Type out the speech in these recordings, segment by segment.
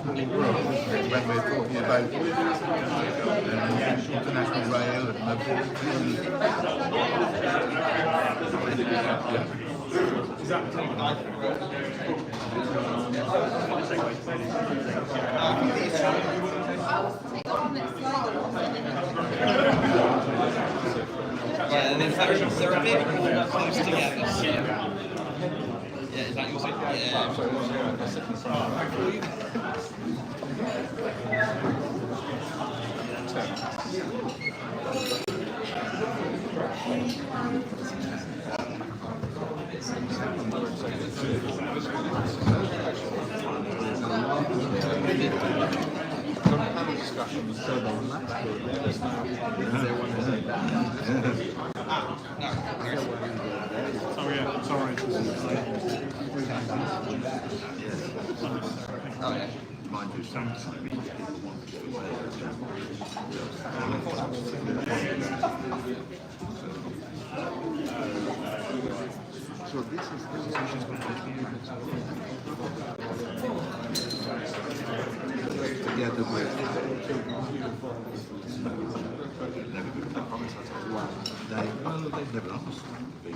small world, isn't it, when we're talking about international rail and mobility. Yeah, and then they're a bit more close together. Yeah, is that your side? Yeah. So this is together with they've never asked to be. In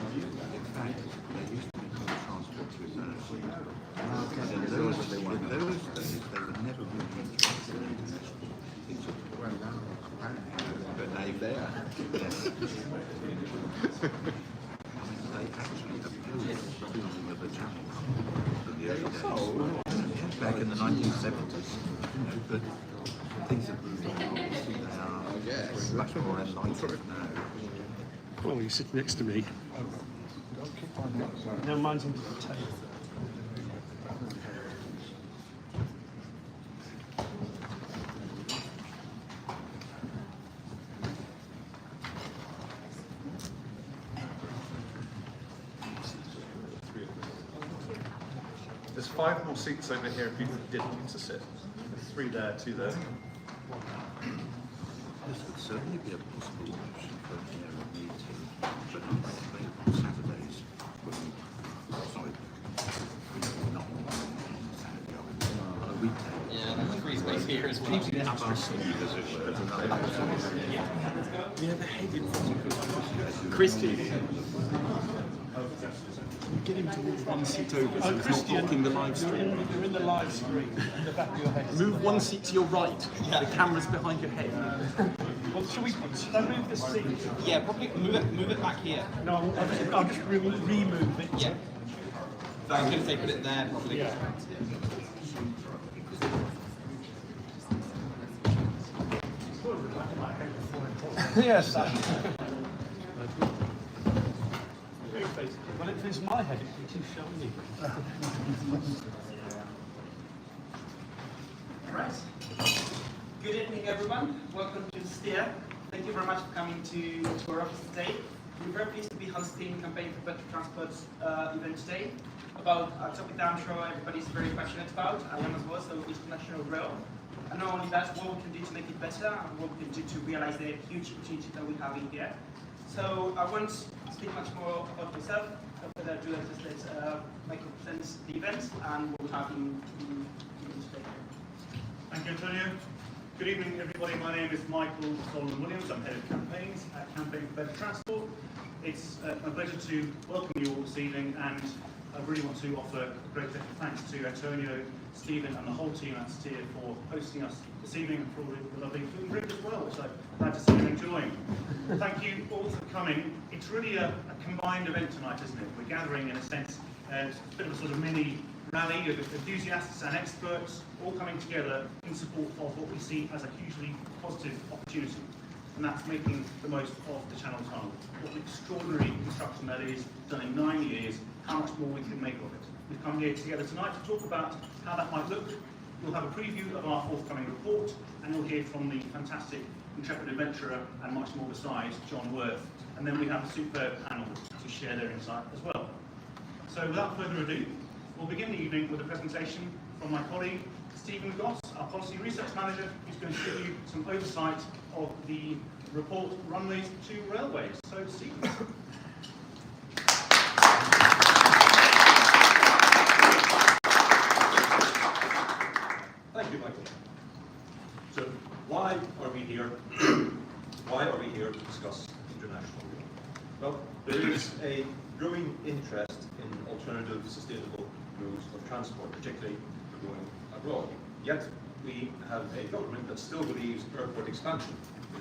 fact, they used to be called transport to reserve. In those days, they were never really interested in international things. But now they are. Yes. They actually opposed building of the channel in the early days. Back in the 1970s, but things have moved on. Obviously, they are much more enlightened now. Well, you sit next to me. No, mine's under the table. There's 5 more seats over here if people didn't get to sit. There's 3 there, 2 there. This would certainly be a possible option for a meeting, but not available on Saturdays. Sorry, not on Saturday, on a weekday. Yeah, there's free space here as well. Up our sleeve, as it were. Yeah, the head in front of Christy. Get him to move 1 seat over so he's not blocking the live stream. You're in the live stream, in the back of your head. Move 1 seat to your right. The camera's behind your head. Well, should I move this seat? Yeah, probably move it back here. No, I'll just remove it. Yeah. I was going to say put it there probably. Yeah. Yes. Well, if it's my head, it'd be too shiny. Right. Good evening, everyone. Welcome to Steer. Thank you very much for coming to our office today. We're very pleased to be hosting Campaign for Better Transport event today about a topic that I'm sure everybody's very passionate about. I am as well, so international rail. And not only that, what we can do to make it better and what we can do to realize the huge opportunity that we have in here. So I won't speak much more about myself. Without further ado, let's let Michael present the event and what we have in today. Thank you, Antonio. Good evening, everybody. My name is Michael Solomon Williams. I'm head of campaigns at Campaign for Better Transport. It's my pleasure to welcome you all this evening, and I really want to offer a great debt of thanks to Antonio, Stephen, and the whole team at Steer for hosting us this evening and for all the lovely food and drink as well, which I'm glad to see you enjoying. Thank you all for coming. It's really a combined event tonight, isn't it? We're gathering, in a sense, it's a bit of a sort of mini rally of enthusiasts and experts all coming together in support of what we see as a hugely positive opportunity, and that's making the most of the Channel Tunnel. What an extraordinary construction that is, done in 9 years, how much more we can make of it. We've come here together tonight to talk about how that might look. We'll have a preview of our forthcoming report, and you'll hear from the fantastic intrepid adventurer and much more besides, John Worth. And then we have a superb panel to share their insight as well. So without further ado, we'll begin the evening with a presentation from my colleague, Stephen Goss, our Policy Research Manager, who's going to give you some oversight of the report Runways to Railways. So, Stephen. Thank you, why are we here? Why are we here to discuss international rail? Well, there is a growing interest in alternative sustainable modes of transport, particularly for going abroad. Yet, we have a government that still believes airport expansion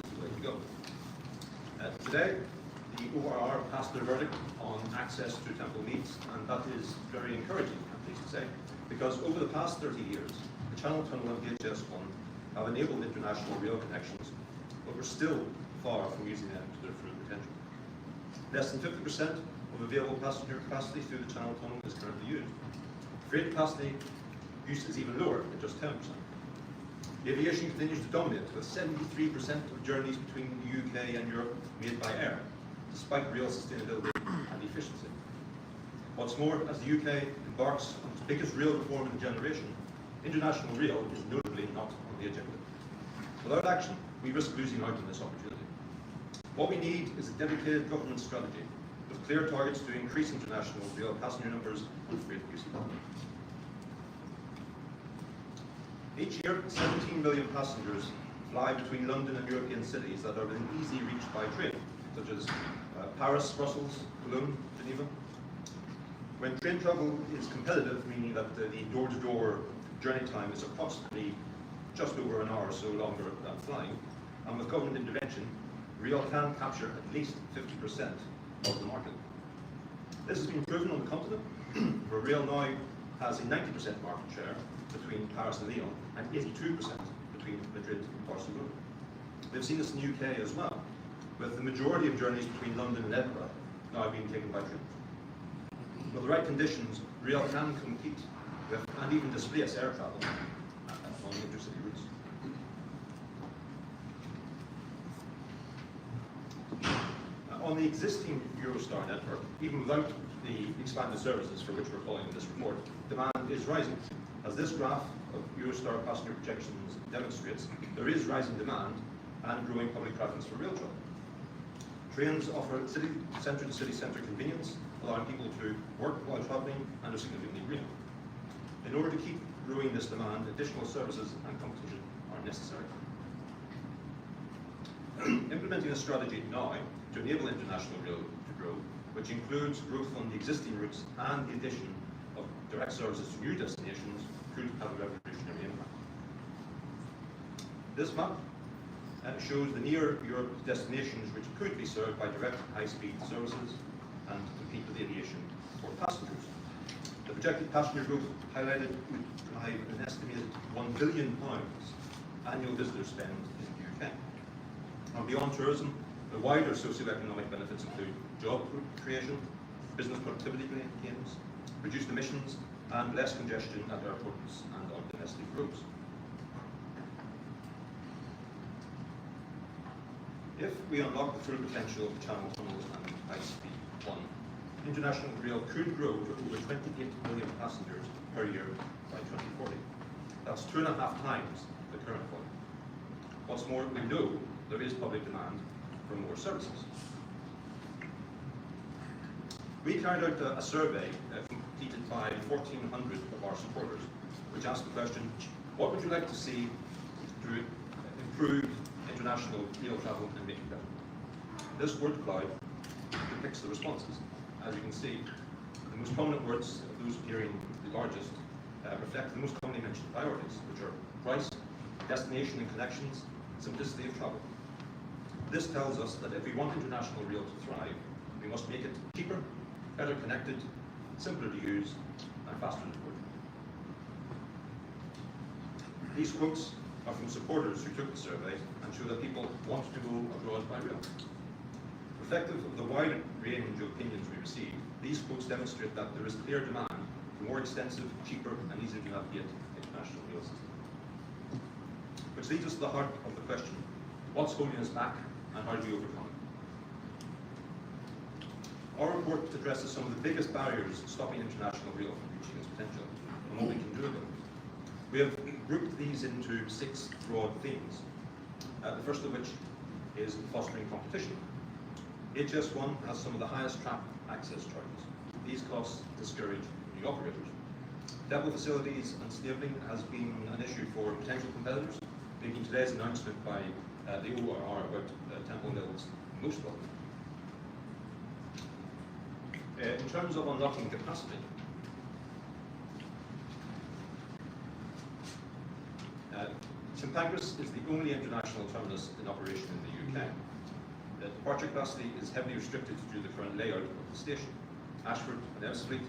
is the way to go. Today, the ORR passed their verdict on access to Temple Meads, and that is very encouraging, I'm pleased to say, because over the past 30 years, the Channel Tunnel and HS1 have enabled international rail connections, but we're still far from using them to their full potential. Less than 50% of available passenger capacity through the Channel Tunnel is currently used. Freight capacity use is even lower at just 10%. Aviation continues to dominate, with 73% of journeys between the UK and Europe made by air, despite real sustainability and efficiency. What's more, as the UK embarks on its biggest rail reform in a generation, international rail is notably not on the agenda. Without action, we risk losing out on this opportunity. What we need is a dedicated government strategy with clear targets to increase international rail passenger numbers and freight use. Each year, 17 million passengers fly between London and European cities that are within easy reach by train, such as Paris, Brussels, Cologne, Geneva. When train travel is competitive, meaning that the door-to-door journey time is approximately just over an hour or so longer than flying, and with government intervention, rail can capture at least 50% of the market. This has been proven on the continent, where rail now has a 90% market share between Paris and Lyon, and 82% between Madrid and Barcelona. We've seen this in the UK as well, with the majority of journeys between London and Edinburgh now being taken by train. With the right conditions, rail can compete with and even displace air travel on intercity routes. On the existing Eurostar network, even without the expanded services for which we're calling this report, demand is rising. As this graph of Eurostar passenger projections demonstrates, there is rising demand and growing public preference for rail travel. Trains offer city centre to city centre convenience, allowing people to work while travelling and are significantly greener. In order to keep growing this demand, additional services and competition are necessary. Implementing a strategy now to enable international rail to grow, which includes growth on the existing routes and the addition of direct services to new destinations, could have a revolutionary impact. This map shows the near Europe destinations which could be served by direct high-speed services and compete with aviation for passengers. The projected passenger growth highlighted would drive an estimated £1 billion annual visitor spend in the UK. And beyond tourism, the wider socio-economic benefits include job creation, business productivity gains, reduced emissions, and less congestion at airports and on domestic roads. If we unlock the full potential of the Channel Tunnels and high-speed 1, international rail could grow to over 28 million passengers per year by 2040. That's 2.5 times the current volume. What's more, we know there is public demand for more services. We carried out a survey completed by 1,400 of our supporters, which asked the question, what would you like to see to improve international rail travel and make it better? This word cloud depicts the responses. As you can see, the most prominent words, those appearing the largest, reflect the most commonly mentioned priorities, which are price, destination and connections, simplicity of travel. This tells us that if we want international rail to thrive, we must make it cheaper, better connected, simpler to use, and faster to deploy. These quotes are from supporters who took the survey and show that people want to go abroad by rail. Reflective of the wide range of opinions we received, these quotes demonstrate that there is clear demand for more extensive, cheaper, and easier to navigate international rail system. Which leads us to the heart of the question, what's holding us back and how do we overcome it? Our report addresses some of the biggest barriers stopping international rail from reaching its potential and what we can do about it. We have grouped these into 6 broad themes, the first of which is fostering competition. HS1 has some of the highest trap access charges. These costs discourage new operators. Depot facilities and stabling has been an issue for potential competitors, making today's announcement by the ORR about Temple Mills most welcome. In terms of unlocking capacity, St Pancras is the only international terminus in operation in the UK. Departure capacity is heavily restricted due to the current layout of the station. Ashford and Ebbsfleet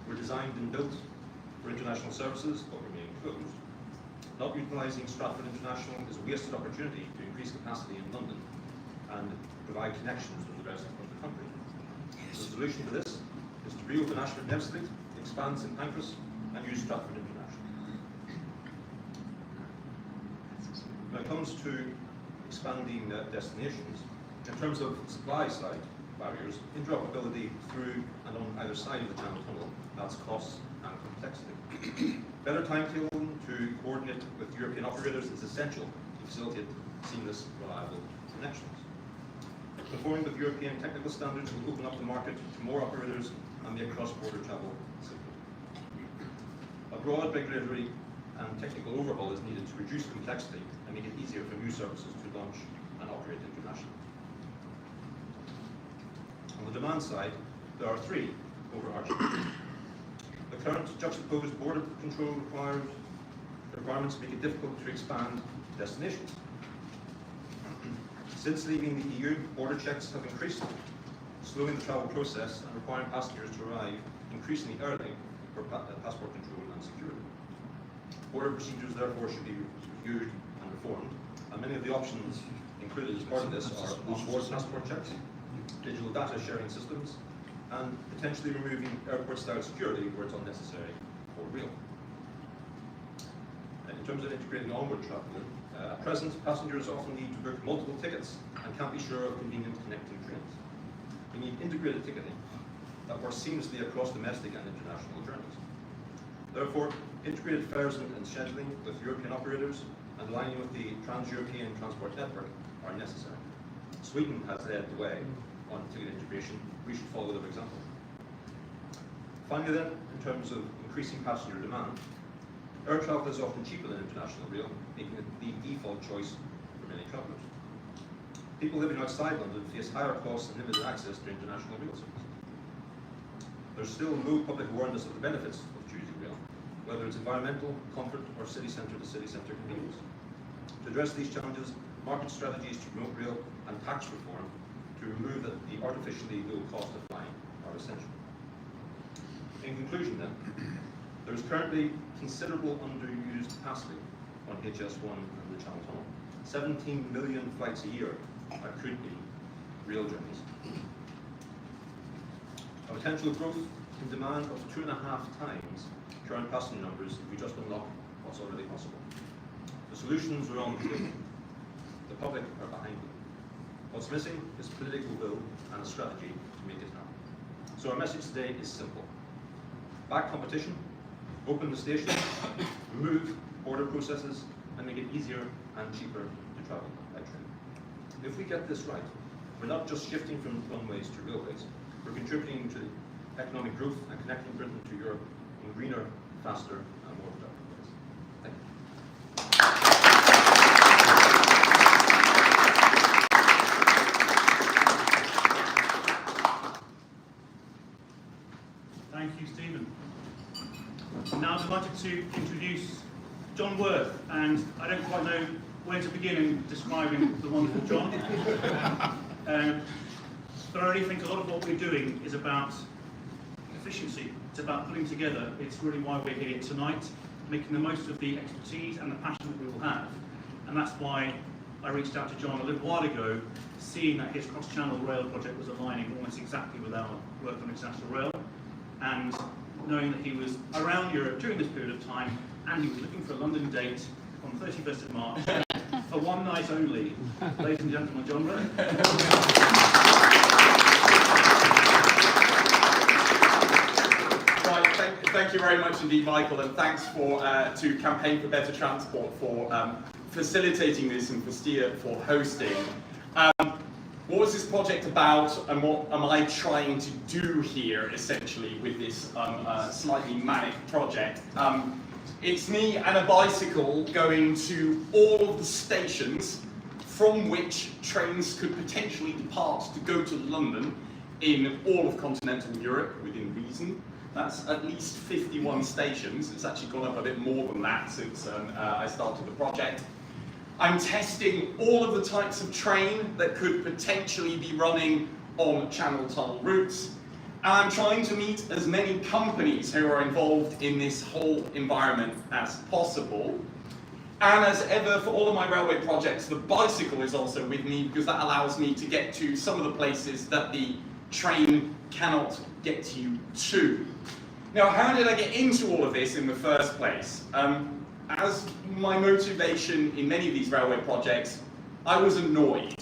were designed and built for international services but remain closed. Not utilising Stratford International is a wasted opportunity to increase capacity in London and provide connections with the rest of the country. The solution to this is to reopen Ashford and Ebbsfleet, expand St Pancras and use Stratford International. When it comes to expanding destinations, in terms of supply side barriers, interoperability through and on either side of the Channel Tunnel adds costs and complexity. Better timetabling to coordinate with European operators is essential to facilitate seamless, reliable connections. Conforming with European technical standards will open up the market to more operators and make cross-border travel simpler. A broad regulatory and technical overhaul is needed to reduce complexity and make it easier for new services to launch and operate internationally. On the demand side, there are three overarching. The current juxtaposed border control requirements make it difficult to expand destinations. Since leaving the EU, border checks have increased, slowing the travel process and requiring passengers to arrive increasingly early for passport control and security. Border procedures therefore should be reviewed and reformed, and many of the options included as part of this are on-board passport checks, digital data sharing systems, and potentially removing airport-style security where it's unnecessary or real. In terms of integrating onward travel, at present, passengers often need to book multiple tickets and can't be sure of convenient connecting trains. We need integrated ticketing that works seamlessly across domestic and international journeys. Therefore, integrated fares and scheduling with European operators and aligning with the Trans-European Transport Network are necessary. Sweden has led the way on ticket integration. We should follow their example. Finally then, in terms of increasing passenger demand, air travel is often cheaper than international rail, making it the default choice for many travellers. People living outside London face higher costs and limited access to international rail service. There's still low public awareness of the benefits of choosing rail, whether it's environmental, comfort, or city centre to city centre convenience. To address these challenges, market strategies to promote rail and tax reform to remove the artificially low cost of flying are essential. In conclusion then, there is currently considerable underused capacity on HS1 and the Channel Tunnel. 17 million flights a year that could be rail journeys. A potential growth in demand of 2.5 times current passenger numbers if we just unlock what's already possible. The solutions are on the table. The public are behind them. What's missing is political will and a strategy to make it happen. So our message today is simple. Back competition, open the stations, remove border processes, and make it easier and cheaper to travel by train. If we get this right, we're not just shifting from runways to railways, we're contributing to economic growth and connecting Britain to Europe in greener, faster, and more productive ways. Thank you. Thank you, Stephen. I'm now delighted to introduce John Worth, and I don't quite know where to begin in describing the wonderful John. But I really think a lot of what we're doing is about efficiency. It's about pulling together. It's really why we're here tonight, making the most of the expertise and the passion that we will have. And that's why I reached out to John a little while ago, seeing that his cross-channel rail project was aligning almost exactly with our work on international rail, and knowing that he was around Europe during this period of time, and he was looking for a London date on 31st of March for one night only. Ladies and gentlemen, John Worth. Right, thank you very much indeed, Michael, and thanks to Campaign for Better Transport for facilitating this and for Steer for hosting. What was this project about, and what am I trying to do here, essentially, with this slightly manic project? It's me and a bicycle going to all of the stations from which trains could potentially depart to go to London in all of continental Europe, within reason. That's at least 51 stations. It's actually gone up a bit more than that since I started the project. I'm testing all of the types of train that could potentially be running on Channel Tunnel routes. And I'm trying to meet as many companies who are involved in this whole environment as possible. And as ever, for all of my railway projects, the bicycle is also with me because that allows me to get to some of the places that the train cannot get you to. Now, how did I get into all of this in the first place? As my motivation in many of these railway projects, I was annoyed.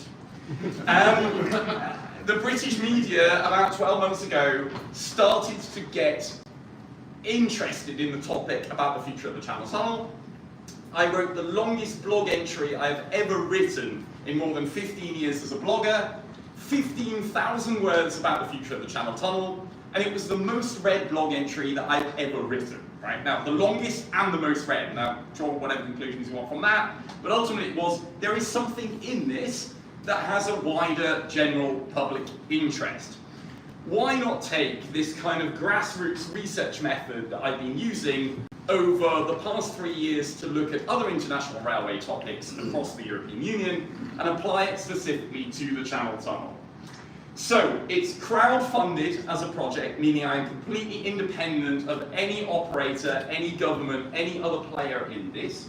The British media, about 12 months ago, started to get interested in the topic about the future of the Channel Tunnel. I wrote the longest blog entry I've ever written in more than 15 years as a blogger, 15,000 words about the future of the Channel Tunnel, and it was the most read blog entry that I've ever written. Right? Now, the longest and the most read. Now, draw whatever conclusions you want from that, but ultimately it was, there is something in this that has a wider general public interest. Why not take this kind of grassroots research method that I've been using over the past 3 years to look at other international railway topics across the European Union and apply it specifically to the Channel Tunnel? So, it's crowd-funded as a project, meaning I am completely independent of any operator, any government, any other player in this.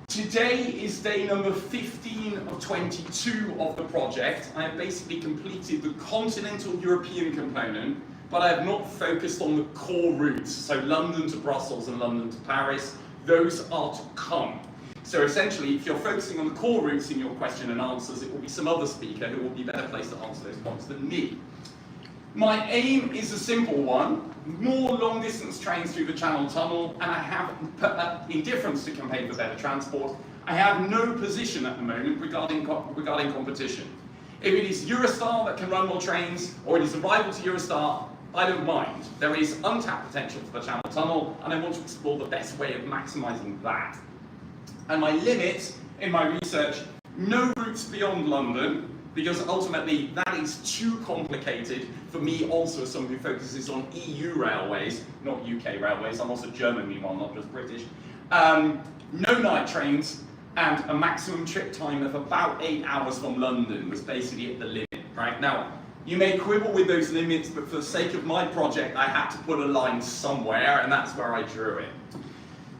Today is day number 15 of 22 of the project. I have basically completed the continental European component, but I have not focused on the core routes, so London to Brussels and London to Paris. Those are to come. So essentially, if you're focusing on the core routes in your question and answers, it will be some other speaker who will be better placed to answer those points than me. My aim is a simple one: more long-distance trains through the Channel Tunnel, and I have, in difference to Campaign for Better Transport, I have no position at the moment regarding competition. If it is Eurostar that can run more trains, or it is a rival to Eurostar, I don't mind. There is untapped potential for the Channel Tunnel, and I want to explore the best way of maximising that. And my limit in my research, no routes beyond London, because ultimately that is too complicated for me also as someone who focuses on EU railways, not UK railways. I'm also German meanwhile, not just British. No night trains, and a maximum trip time of about 8 hours from London was basically at the limit, right? Now, you may quibble with those limits, but for the sake of my project, I had to put a line somewhere, and that's where I drew it.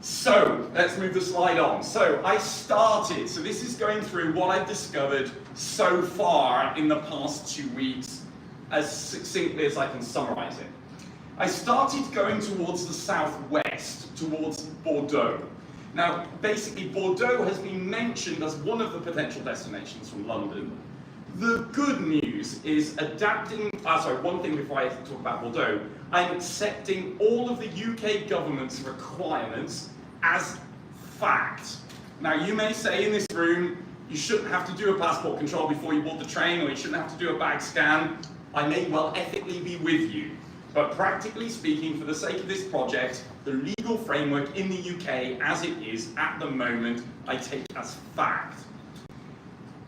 So, let's move the slide on. So this is going through what I've discovered so far in the past 2 weeks, as succinctly as I can summarize it. I started going towards the southwest, towards Bordeaux. Now, basically, Bordeaux has been mentioned as one of the potential destinations from London. The good news is one thing before I talk about Bordeaux, I'm accepting all of the UK government's requirements as fact. Now, you may say in this room, you shouldn't have to do a passport control before you board the train, or you shouldn't have to do a bag scan. I may well ethically be with you. But practically speaking, for the sake of this project, the legal framework in the UK, as it is at the moment, I take as fact.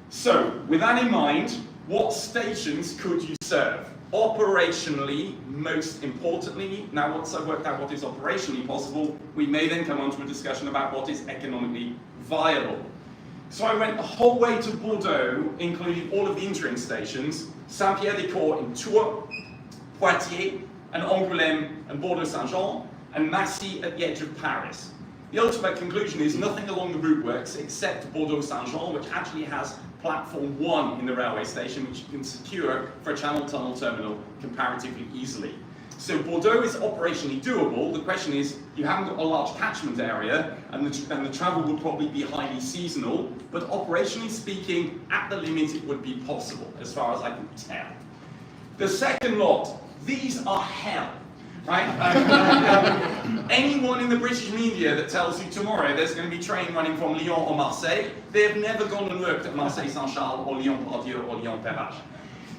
So, with that in mind, what stations could you serve? Operationally, most importantly, now once I've worked out what is operationally possible, we may then come on to a discussion about what is economically viable. So I went the whole way to Bordeaux, including all of the interim stations, Saint-Pierre-des-Corps in Tours, Poitiers, and Angoulême and Bordeaux-Saint-Jean, and Massy at the edge of Paris. The ultimate conclusion is nothing along the route works except Bordeaux-Saint-Jean, which actually has platform 1 in the railway station, which you can secure for a Channel Tunnel terminal comparatively easily. So Bordeaux is operationally doable. The question is, you haven't got a large catchment area, and the travel would probably be highly seasonal, but operationally speaking, at the limit it would be possible, as far as I can tell. The second lot, these are hell. Right? Anyone in the British media that tells you tomorrow there's going to be a train running from Lyon or Marseille, they have never gone and worked at Marseille Saint-Charles or Lyon Pardieu or Lyon Perrache.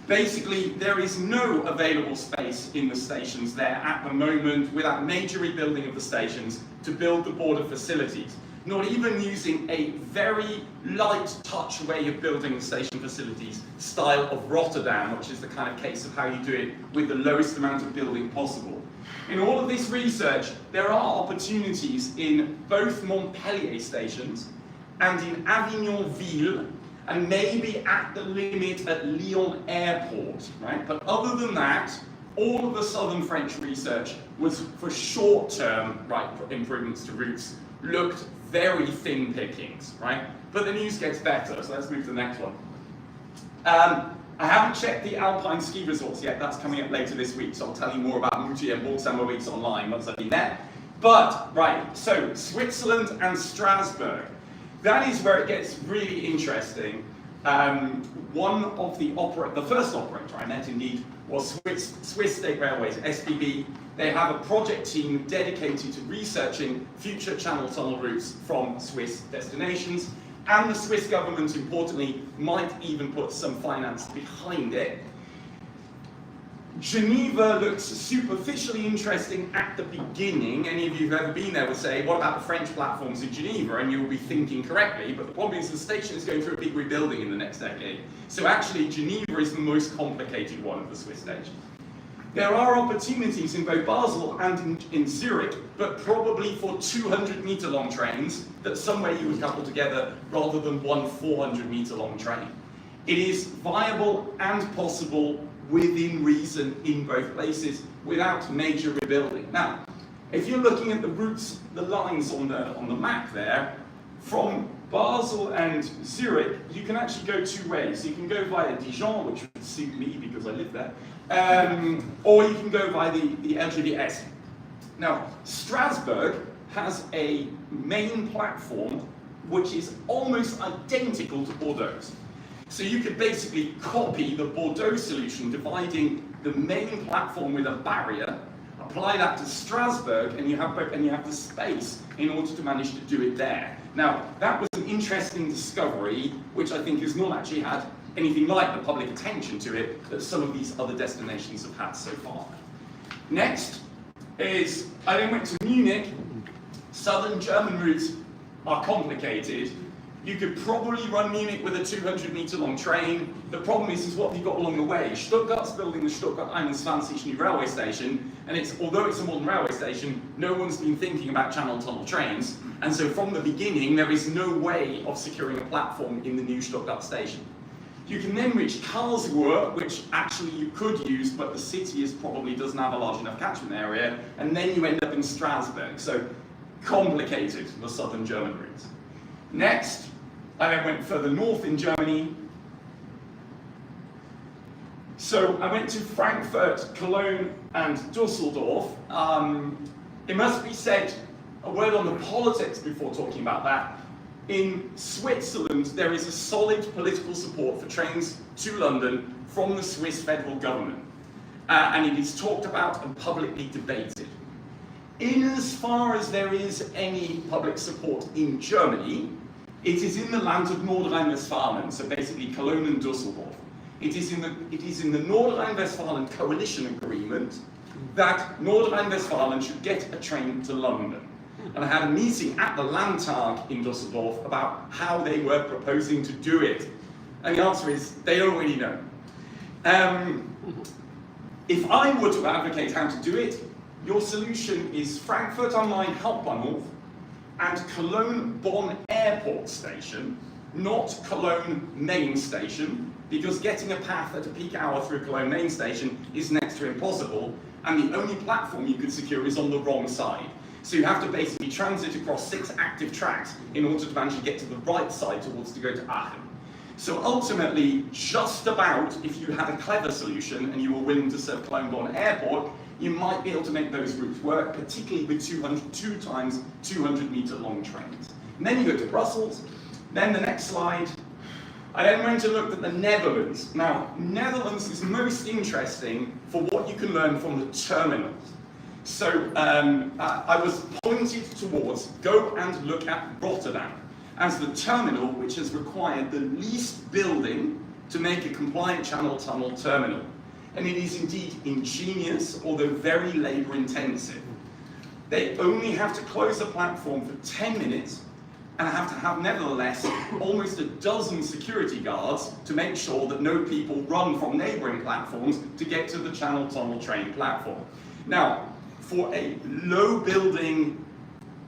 Basically, there is no available space in the stations there at the moment without major rebuilding of the stations to build the border facilities. Not even using a very light touch way of building the station facilities, style of Rotterdam, which is the kind of case of how you do it with the lowest amount of building possible. In all of this research, there are opportunities in both Montpellier stations and in Avignon-Ville, and maybe at the limit at Lyon Airport, right? But other than that, all of the southern French research was for short-term improvements to routes, looked very thin pickings, right? But the news gets better, so let's move to the next one. I haven't checked the Alpine ski resorts yet, that's coming up later this week, so I'll tell you more about Moutier and Bourg-Saint-Maurice online once I've been there. But, right, so Switzerland and Strasbourg. That is where it gets really interesting. One of the first operator I met indeed was Swiss State Railways, SBB. They have a project team dedicated to researching future Channel Tunnel routes from Swiss destinations, and the Swiss government, importantly, might even put some finance behind it. Geneva looks superficially interesting at the beginning. Any of you who've ever been there would say, what about the French platforms in Geneva? And you will be thinking correctly, but the problem is the station is going through a big rebuilding in the next decade. So actually, Geneva is the most complicated one of the Swiss stations. There are opportunities in both Basel and in Zurich, but probably for 200-meter long trains that somewhere you would couple together rather than one 400-meter long train. It is viable and possible within reason in both places without major rebuilding. Now, if you're looking at the routes, the lines on the map there, from Basel and Zurich, you can actually go two ways. You can go via Dijon, which would suit me because I live there, or you can go via the LGVS. Now, Strasbourg has a main platform which is almost identical to Bordeaux's. So you could basically copy the Bordeaux solution, dividing the main platform with a barrier, apply that to Strasbourg, and you have the space in order to manage to do it there. Now, that was an interesting discovery, which I think has not actually had anything like the public attention to it that some of these other destinations have had so far. Next is, I then went to Munich. Southern German routes are complicated. You could probably run Munich with a 200-meter long train. The problem is what have you got along the way? Stuttgart's building the Stuttgart 21 new railway station, and although it's a modern railway station, no one's been thinking about Channel Tunnel trains, and so from the beginning, there is no way of securing a platform in the new Stuttgart station. You can then reach Karlsruhe, which actually you could use, but the city probably doesn't have a large enough catchment area, and then you end up in Strasbourg. So complicated, the southern German routes. Next, I then went further north in Germany. So I went to Frankfurt, Cologne, and Dusseldorf. It must be said, a word on the politics before talking about that. In Switzerland, there is a solid political support for trains to London from the Swiss federal government. And it is talked about and publicly debated. In as far as there is any public support in Germany, it is in the land of Nordrhein-Westfalen, so basically Cologne and Dusseldorf. It is in the Nordrhein-Westfalen coalition agreement that Nordrhein-Westfalen should get a train to London. And I had a meeting at the Landtag in Dusseldorf about how they were proposing to do it. And the answer is, they don't really know. If I were to advocate how to do it, your solution is Frankfurt am Main Hauptbahnhof and Cologne-Bonn Airport Station, not Cologne Main Station, because getting a path at a peak hour through Cologne Main Station is next to impossible, and the only platform you could secure is on the wrong side. So you have to basically transit across 6 active tracks in order to manage to get to the right side to go to Aachen. So ultimately, just about, if you had a clever solution and you were willing to serve Cologne-Bonn Airport, you might be able to make those routes work, particularly with 2 times 200-meter long trains. And then you go to Brussels. Then the next slide. I then went and looked at the Netherlands. Now, Netherlands is most interesting for what you can learn from the terminals. So I was pointed towards, go and look at Rotterdam as the terminal which has required the least building to make a compliant channel tunnel terminal. And it is indeed ingenious, although very labour intensive. They only have to close the platform for 10 minutes and have to have, nevertheless, almost a dozen security guards to make sure that no people run from neighbouring platforms to get to the channel tunnel train platform. Now, for a low building,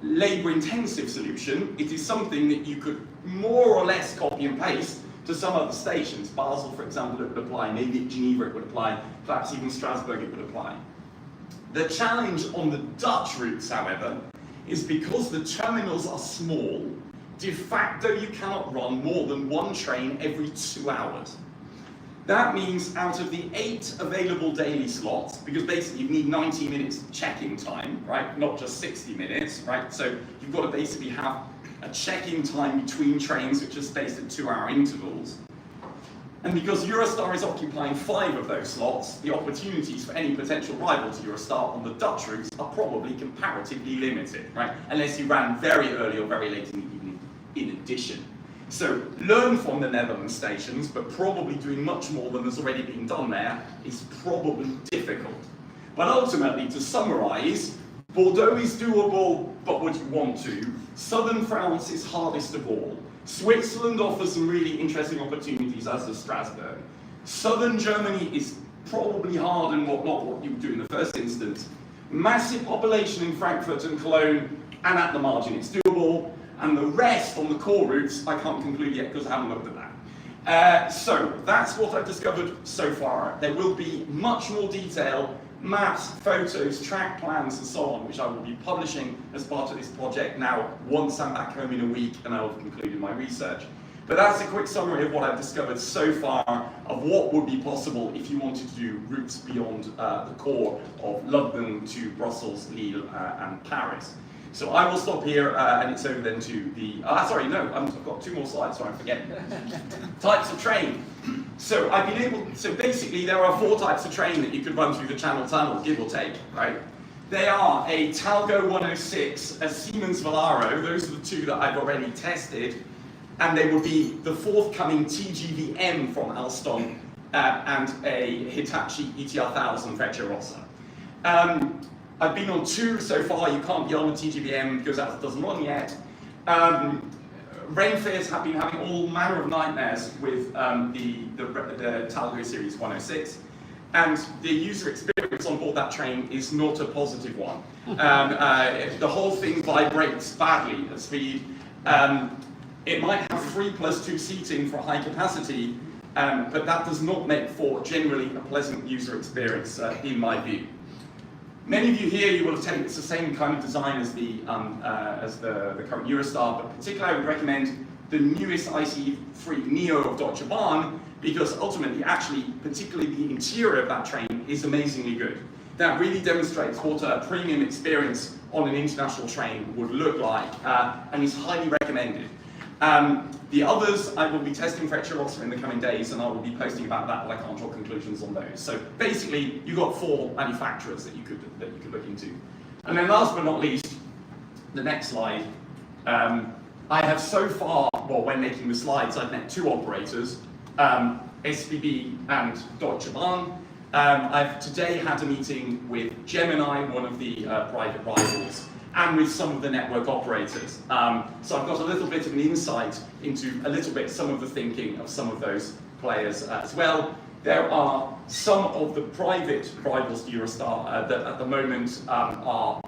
labour intensive solution, it is something that you could more or less copy and paste to some other stations. Basel, for example, it would apply, maybe at Geneva it would apply, perhaps even Strasbourg it would apply. The challenge on the Dutch routes, however, is because the terminals are small, de facto you cannot run more than one train every 2 hours. That means out of the 8 available daily slots, because basically you need 90 minutes check-in time, right? Not just 60 minutes, right? So you've got to basically have a check-in time between trains which are spaced at 2-hour intervals. And because Eurostar is occupying 5 of those slots, the opportunities for any potential rival to Eurostar on the Dutch routes are probably comparatively limited, right? Unless you ran very early or very late in the evening in addition. So learn from the Netherlands stations, but probably doing much more than has already been done there is probably difficult. But ultimately, to summarise, Bordeaux is doable, but would you want to? Southern France is hardest of all. Switzerland offers some really interesting opportunities, as does Strasbourg. Southern Germany is probably hard and not what you would do in the first instance. Massive population in Frankfurt and Cologne, and at the margin it's doable. And the rest on the core routes, I can't conclude yet because I haven't looked at that. So that's what I've discovered so far. There will be much more detail, maps, photos, track plans and so on, which I will be publishing as part of this project now once I'm back home in a week and I'll have concluded my research. But that's a quick summary of what I've discovered so far of what would be possible if you wanted to do routes beyond the core of London to Brussels, Lille and Paris. So I will stop here and it's over then to the, I've got 2 more slides, so I'm forgetting. Types of train. So I've been able, so basically there are 4 types of train that you could run through the Channel Tunnel, give or take, right? They are a Talgo 106, a Siemens Velaro, those are the 2 that I've already tested, and they will be the forthcoming TGV-M from Alstom and a Hitachi ETR 1000 Frecciarossa. I've been on 2 so far. You can't be on the TGV-M because that doesn't run yet. Renfairs have been having all manner of nightmares with the Talgo Series 106, and the user experience on board that train is not a positive one. The whole thing vibrates badly at speed. It might have 3+2 seating for high capacity, but that does not make for generally a pleasant user experience in my view. Many of you here, you will have taken, it's the same kind of design as the current Eurostar, but particularly I would recommend the newest ICE3 Neo of Deutsche Bahn, because ultimately, actually, particularly the interior of that train is amazingly good. That really demonstrates what a premium experience on an international train would look like, and is highly recommended. The others, I will be testing Frecciarossa in the coming days, and I will be posting about that, but I can't draw conclusions on those. So basically, you've got 4 manufacturers that you could look into. And then last but not least, the next slide. I have so far, well, when making the slides, I've met 2 operators, SBB and Deutsche Bahn. I've today had a meeting with Gemini, one of the private rivals, and with some of the network operators. So I've got a little bit of an insight into some of the thinking of some of those players as well. There are some of the private rivals to Eurostar that at the moment are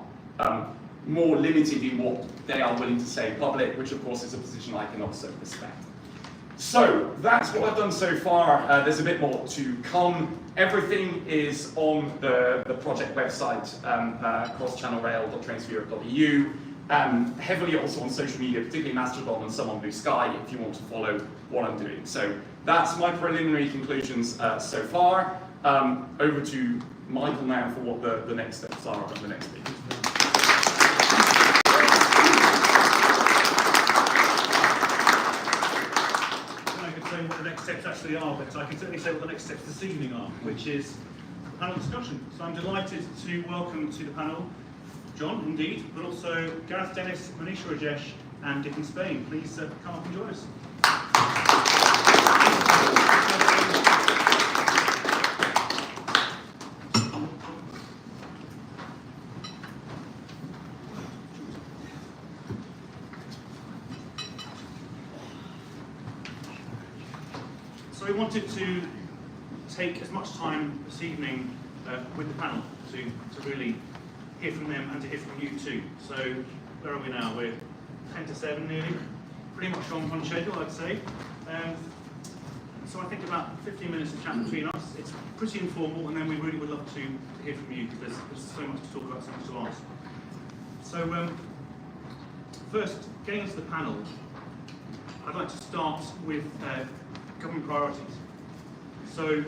more limited in what they are willing to say in public, which of course is a position I can also respect. So that's what I've done so far. There's a bit more to come. Everything is on the project website, crosschannelrail.trainsforeurope.eu, heavily also on social media, particularly Mastodon and some on Blue Sky, if you want to follow what I'm doing. So that's my preliminary conclusions so far. Over to Michael now for what the next steps are on the next meeting. What the next steps actually are, but I can certainly say what the next steps this evening are, which is panel discussion. So I'm delighted to welcome to the panel John, indeed, but also Gareth Dennis, Manisha Rajesh, and Dick in Spain. Please come up and join us. So we wanted to take as much time this evening with the panel to really hear from them and to hear from you too. So where are we now? We're 10 to 7 nearly. Pretty much on schedule, I'd say. So I think about 15 minutes of chat between us. It's pretty informal, and then we really would love to hear from you because there's so much to talk about, so much to ask. So first, getting into the panel, I'd like to start with government priorities. So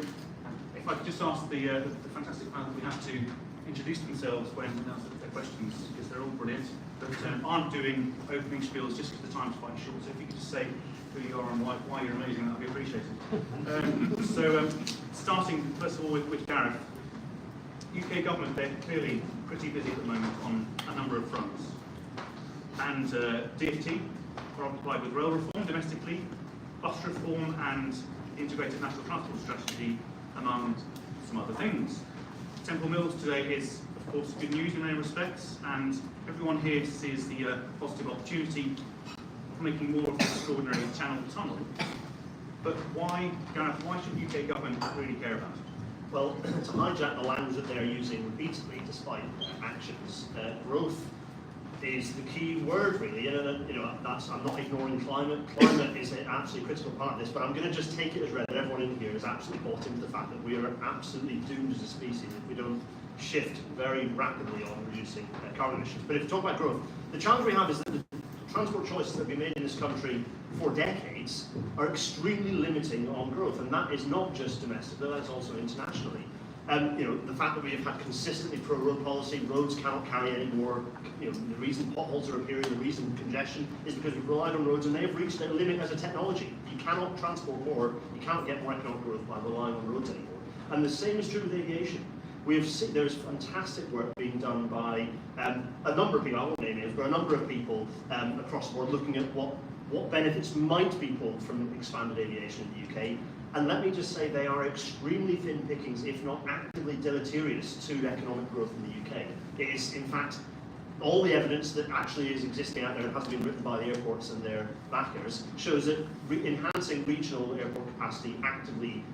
if I could just ask the fantastic panel that we have to introduce themselves when asked their questions, because they're all brilliant, but aren't doing opening spiels just because the time's quite short. So if you could just say who you are and why you're amazing, that would be appreciated. So starting first of all with Gareth. UK government, they're clearly pretty busy at the moment on a number of fronts. And DfT are occupied with rail reform domestically, bus reform and integrated national transport strategy, among some other things. Temple Mills today is, of course, good news in many respects, and everyone here sees the positive opportunity of making more of the extraordinary Channel Tunnel. But why, Gareth, why should UK government really care about it? Well, to hijack the language that they're using repeatedly, despite actions, growth is the key word, really. And I'm not ignoring climate. Climate is an absolutely critical part of this, but I'm going to just take it as read that everyone in here is absolutely bought into the fact that we are absolutely doomed as a species if we don't shift very rapidly on reducing carbon emissions. But if you talk about growth, the challenge we have is that the transport choices that have been made in this country for decades are extremely limiting on growth, and that is not just domestically, that's also internationally. The fact that we have had consistently pro-road policy, roads cannot carry any more, the reason potholes are appearing, the reason congestion is because we've relied on roads and they have reached their limit as a technology. You cannot transport more, you can't get more economic growth by relying on roads anymore. And the same is true with aviation. We have seen there's fantastic work being done by a number of people, I won't name names, but a number of people across the board looking at what benefits might be pulled from expanded aviation in the UK. And let me just say they are extremely thin pickings, if not actively deleterious to economic growth in the UK. It is, in fact, all the evidence that actually is existing out there and has been written by the airports and their backers shows that enhancing regional airport capacity actively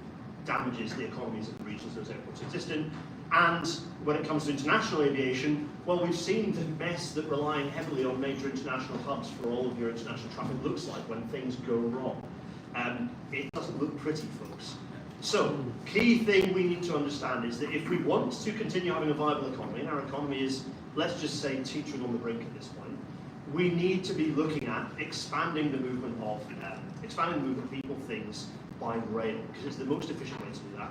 damages the economies of the regions those airports exist in. And when it comes to international aviation, well, we've seen the mess that relying heavily on major international hubs for all of your international traffic looks like when things go wrong. It doesn't look pretty, folks. So, key thing we need to understand is that if we want to continue having a viable economy, and our economy is, let's just say, teetering on the brink at this point, we need to be looking at expanding the movement of people, things, by rail, because it's the most efficient way to do that.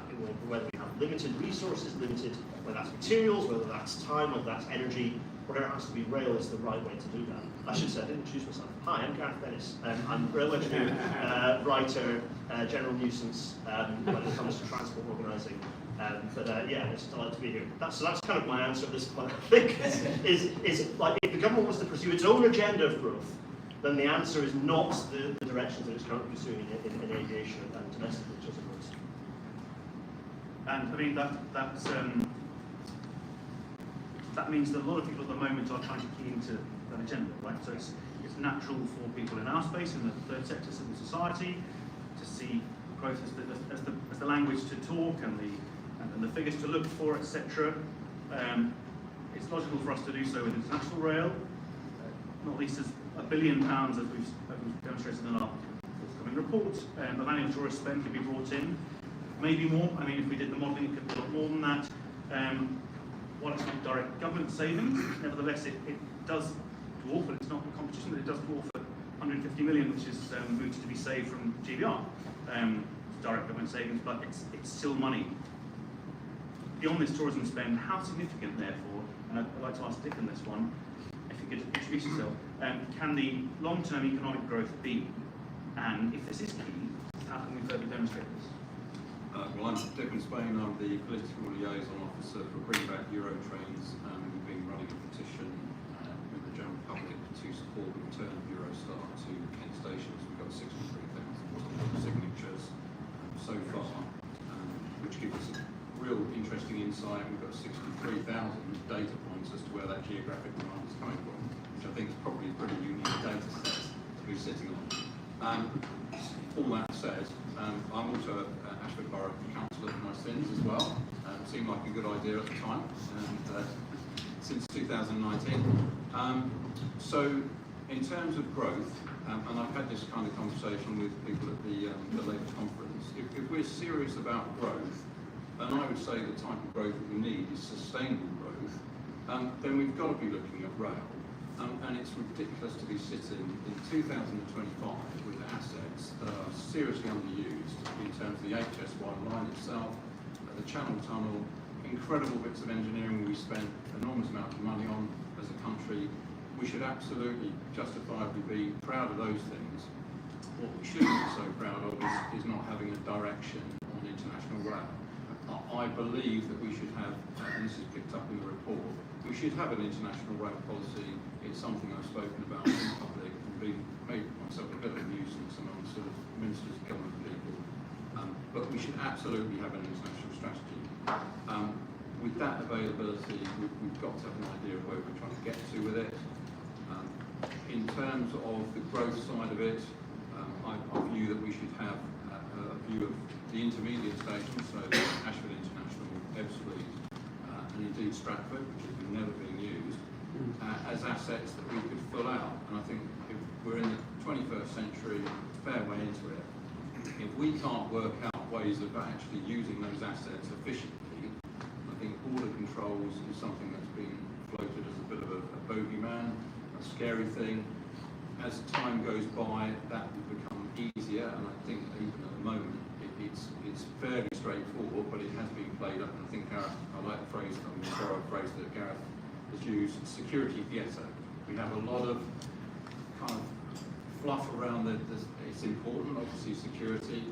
Whether we have limited resources, whether that's materials, whether that's time, whether that's energy, whatever it has to be, rail is the right way to do that. I should say, I didn't introduce myself. Hi, I'm Gareth Dennis. I'm a rail engineer, writer, general nuisance when it comes to transport organising. Yeah, it's a delight to be here. So that's kind of my answer at this point. I think is like if the government wants to pursue its own agenda of growth, then the answer is not the directions that it's currently pursuing in aviation and domestic, which I suppose. And I mean that means that a lot of people at the moment are trying to key into that agenda, right? So it's natural for people in our space, in the third sector civil society, to see growth as the language to talk and the figures to look for, etc. It's logical for us to do so with international rail, not least as £1 billion, as we've demonstrated in our forthcoming report, of annual tourist spend could be brought in. Maybe more. I mean, if we did the modelling, it could be a lot more than that. While it's not direct government savings, nevertheless, it does dwarf, but it's not a competition, but it does dwarf at 150 million, which is moved to be saved from GBR. Direct government savings, but it's still money. Beyond this tourism spend, how significant, therefore, and I'd like to ask Dick on this one, if you could introduce yourself, can the long-term economic growth be? And if this is key, how can we further demonstrate this? Well, I'm Dick Spain. I'm the political liaison officer for Bring Back Eurotrains. We've been running a petition with the general public to support the return of Eurostar to Kent stations. We've got 63,000 signatures so far, which gives us a real interesting insight. We've got 63,000 data points as to where that geographic demand is coming from, which I think is probably a pretty unique data set to be sitting on. all that said, I'm also an Ashford Borough Councillor for my sins as well. Seemed like a good idea at the time, and since 2019. So in terms of growth, and I've had this kind of conversation with people at the Labour conference, if we're serious about growth, and I would say the type of growth that we need is sustainable growth, then we've got to be looking at rail. And it's ridiculous to be sitting in 2025 with assets that are seriously underused in terms of the HS1 line itself, the Channel Tunnel, incredible bits of engineering we spent enormous amount of money on as a country. We should absolutely justifiably be proud of those things. What we shouldn't be so proud of is not having a direction on international rail. I believe that we should have, and this is picked up in the report, we should have an international rail policy. It's something I've spoken about in public and made myself a bit of a nuisance among sort of ministers, government people. But we should absolutely have an international strategy. With that availability, we've got to have an idea of where we're trying to get to with it. In terms of the growth side of it, I view that we should have a view of the intermediate stations, so Ashford International, Ebbsfleet, and indeed Stratford, which has never been used, as assets that we could fill out. And I think if we're in the 21st century, it's a fair way into it. If we can't work out ways of actually using those assets efficiently, I think border controls is something that's been floated as a bit of a bogeyman, a scary thing. As time goes by, that will become easier, and I think even at the moment it's fairly straightforward, but it has been played up. And I think I like the phrase, I'm going to borrow a phrase that Gareth has used, security theatre. We have a lot of kind of fluff around it's important, obviously security,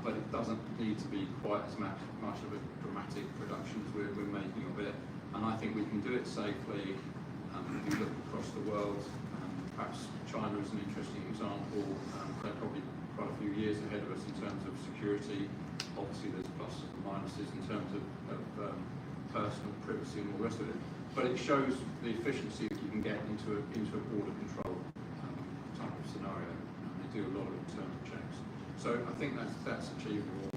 but it doesn't need to be quite as much of a dramatic production as we're making of it. And I think we can do it safely. If you look across the world, perhaps China is an interesting example. They're probably quite a few years ahead of us in terms of security. Obviously there's pluses and minuses in terms of personal privacy and all the rest of it. But it shows the efficiency that you can get into a border control type of scenario. They do a lot of internal checks. So I think that's achievable.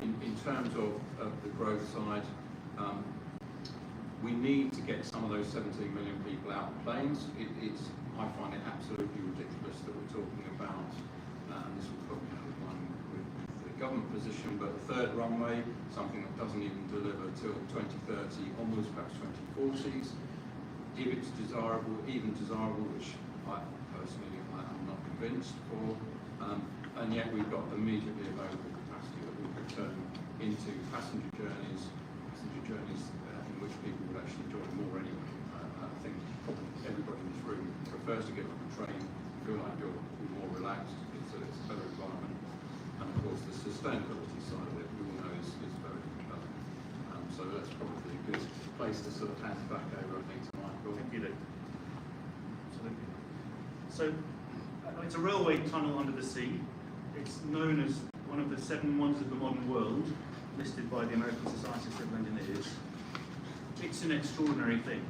In terms of the growth side, we need to get some of those 17 million people out of planes. I find it absolutely ridiculous that we're talking about, this will probably have one with the government position, but the third runway, something that doesn't even deliver till 2030, onwards perhaps 2040s. If it's desirable, which I personally am not convinced for, and yet we've got immediately available capacity that we could turn into passenger journeys in which people would actually enjoy more anyway. I think probably everybody in this room prefers to get on a train, feel like you're more relaxed, it's a better environment, and of course the sustainability side of it we all know is very compelling. So that's probably a good place to sort of hand back over, I think, to Michael. Thank you, Luke. Absolutely. So it's a railway tunnel under the sea. It's known as one of the 7 wonders of the modern world, listed by the American Society of Civil Engineers. It's an extraordinary thing.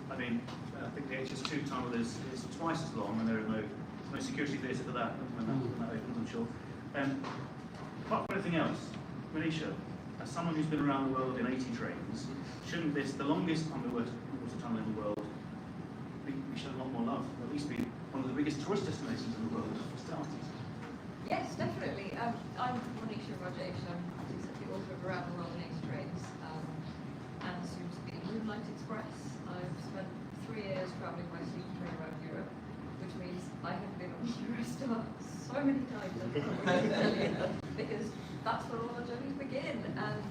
I mean, I think the HS2 tunnel is twice as long, and there are no security theatre for that when that opens, I'm sure. Apart from anything else, Manisha, as someone who's been around the world in 80 trains, shouldn't this, the longest underwater tunnel in the world, be shown a lot more love? At least be one of the biggest tourist destinations in the world for starters. Yes, definitely. I'm Manisha Rajesh. I'm the author of Around the World in 80 Trains, and soon to be Moonlight Express. I've spent 3 years travelling by sea train around Europe, which means I have been on Eurostar so many times, I can't really tell you, because that's where all our journeys begin, and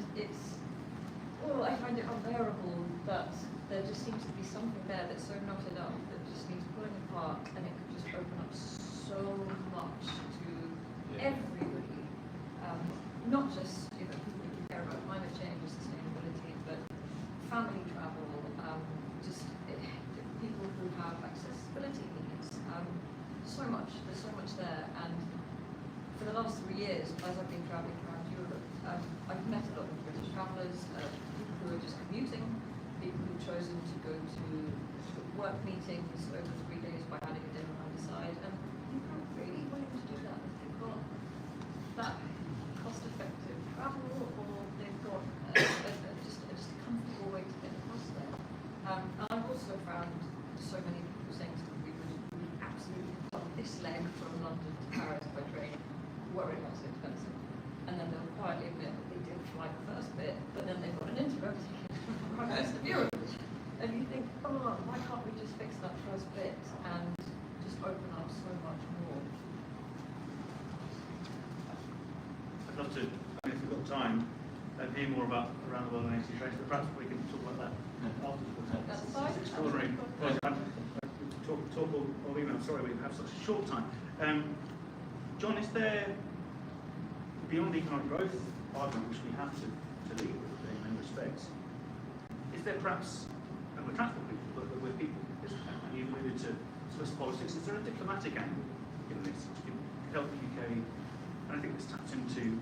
I find it unbearable that there just seems to be something there that's so knotted up that just needs pulling apart, and it could just open up so much to everybody, not just people who care about climate change or sustainability, but family travel, people who have accessibility needs. There's so much there, and for the last 3 years, as I've been travelling around Europe, I've met a lot of British travellers, people who are just commuting, people who've chosen to go to work meetings over 3 days by having a dinner on the side, and not really willing to do that if they've got that cost-effective travel or they've got just a comfortable way to get across there. I've also found so many people saying to me, we would absolutely have done this leg from London to Paris by train, were it not so expensive. And then they'll quietly admit that they did fly the first bit, but then they've got an interrupt ticket from the rest of Europe. And you think, oh, why can't we just fix that first bit and just open up so much more? I'd love to, if we've got time, hear more about around the world and AC trains, but perhaps we can talk about that afterwards. That's fine. It's extraordinary. Talk or email. Sorry, we have such a short time. John, is there, beyond economic growth argument, which we have to lead with in many respects, is there perhaps, and we're transport people, but we're people, and you alluded to Swiss politics, is there a diplomatic angle in this which can help the UK? And I think this taps into,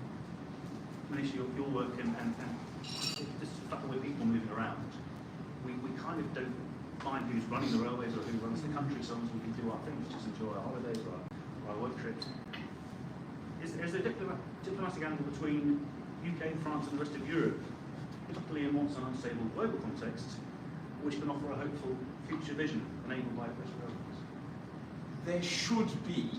Manisha, your work and just the fact that we're people moving around. We kind of don't mind who's running the railways or who runs the country, so long as we can do our things, just enjoy our holidays or our work trips. Is there a diplomatic angle between UK, France and the rest of Europe, particularly in what's an unstable global context, which can offer a hopeful future vision enabled by British railways? There should be,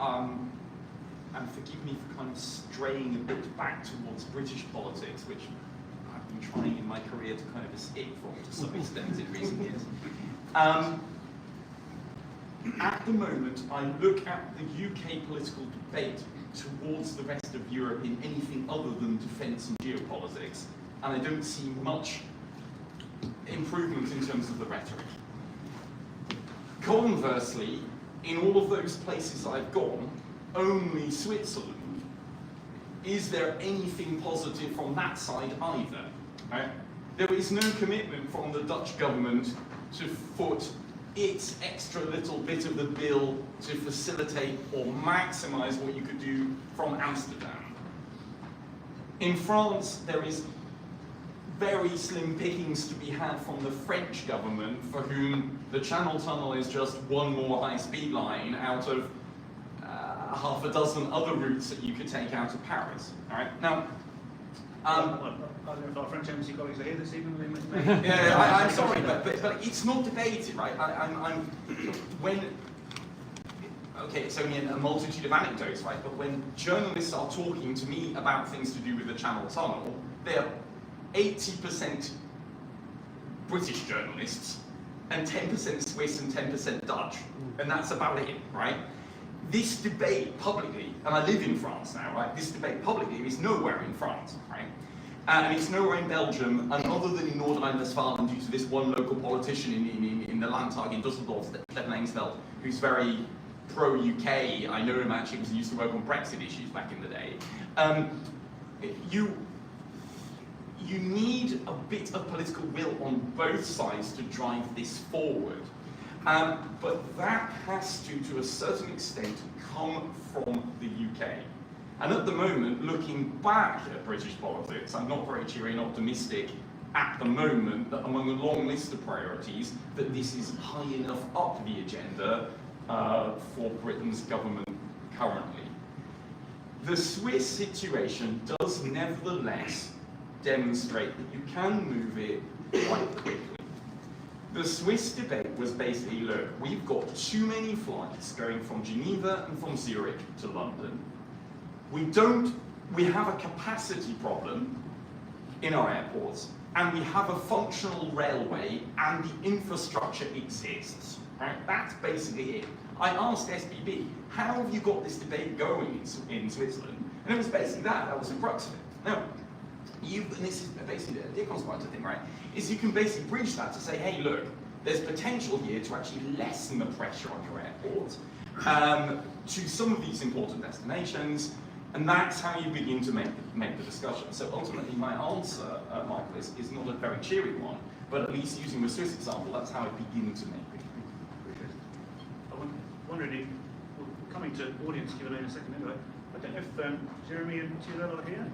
and forgive me for kind of straying a bit back towards British politics, which I've been trying in my career to kind of escape from to some extent in recent years. At the moment, I look at the UK political debate towards the rest of Europe in anything other than defence and geopolitics, and I don't see much improvement in terms of the rhetoric. Conversely, in all of those places I've gone, only Switzerland, is there anything positive from that side either? Right? There is no commitment from the Dutch government to foot its extra little bit of the bill to facilitate or maximise what you could do from Amsterdam. In France, there is very slim pickings to be had from the French government, for whom the Channel Tunnel is just one more high-speed line out of half a dozen other routes that you could take out of Paris. All right. Now, I don't know if our French embassy colleagues are here this evening. I'm sorry, but it's not debated, right? Okay, it's only a multitude of anecdotes, right? But when journalists are talking to me about things to do with the Channel Tunnel, they're 80% British journalists and 10% Swiss and 10% Dutch, and that's about it, right? This debate publicly, and I live in France now, right? This debate publicly is nowhere in France, right? And it's nowhere in Belgium, and other than in Northern Rhine-Westphalia due to this one local politician in the Landtag in Dusseldorf, Stefan Engsveld, who's very pro-UK. I know him actually because he used to work on Brexit issues back in the day. You need a bit of political will on both sides to drive this forward. But that has to a certain extent, come from the UK. And at the moment, looking back at British politics, I'm not very cheery and optimistic at the moment that among a long list of priorities, that this is high enough up the agenda for Britain's government currently. The Swiss situation does nevertheless demonstrate that you can move it quite quickly. The Swiss debate was basically, look, we've got too many flights going from Geneva and from Zurich to London. We have a capacity problem in our airports, and we have a functional railway, and the infrastructure exists. Right? That's basically it. I asked SBB, how have you got this debate going in Switzerland? And it was basically that was the crux of it. Now, and this is basically the deconstructor thing, right? Is you can basically bridge that to say, hey, look, there's potential here to actually lessen the pressure on your airports to some of these important destinations, and that's how you begin to make the discussion. So ultimately, my answer, Michael, is not a very cheery one, but at least using the Swiss example, that's how I begin to make it. I'm wondering if we're coming to audience Q&A in a second anyway. I don't know if Jeremy and Thierry are here.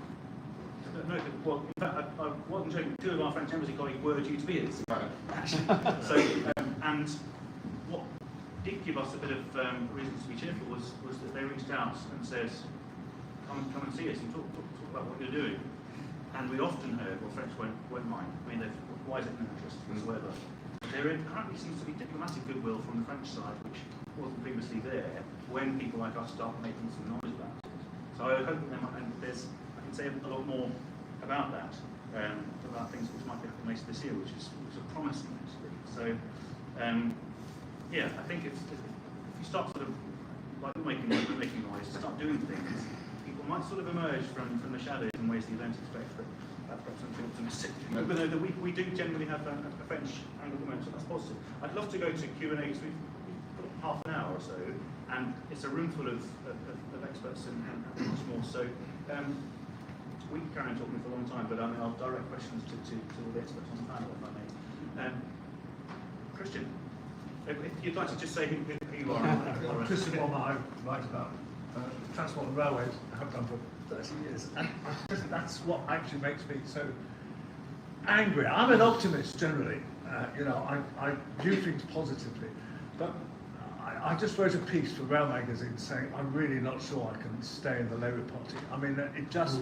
No, well, in fact, I wasn't joking. Two of our French embassy colleagues were due to be here. So, and what did give us a bit of reasons to be cheerful was that they reached out and said, come and see us and talk about what you're doing. And we often heard, well, French won't mind. I mean, why is it an interest whatsoever? There currently seems to be diplomatic goodwill from the French side, which wasn't previously there, when people like us start making some noise about it. So I hope that I can say a lot more about that, about things which might be happening later this year, which are promising actually. So, yeah, I think if you start sort of like making noise, start doing things, people might sort of emerge from the shadows in ways that you don't expect. But perhaps I'm too optimistic. Even though that we do generally have a French angle at the moment, so that's positive. I'd love to go to Q&A because we've got half an hour or so, and it's a room full of experts and much more. So we can carry on talking for a long time, but I'll direct questions to all the experts on the panel, if I may. Christian, if you'd like to just say who you are. Christian Walmer, I write about transport and railways. I have done for 30 years, and that's what actually makes me so angry. I'm an optimist generally. I view things positively, but I just wrote a piece for Rail Magazine saying I'm really not sure I can stay in the Labour Party. I mean, it just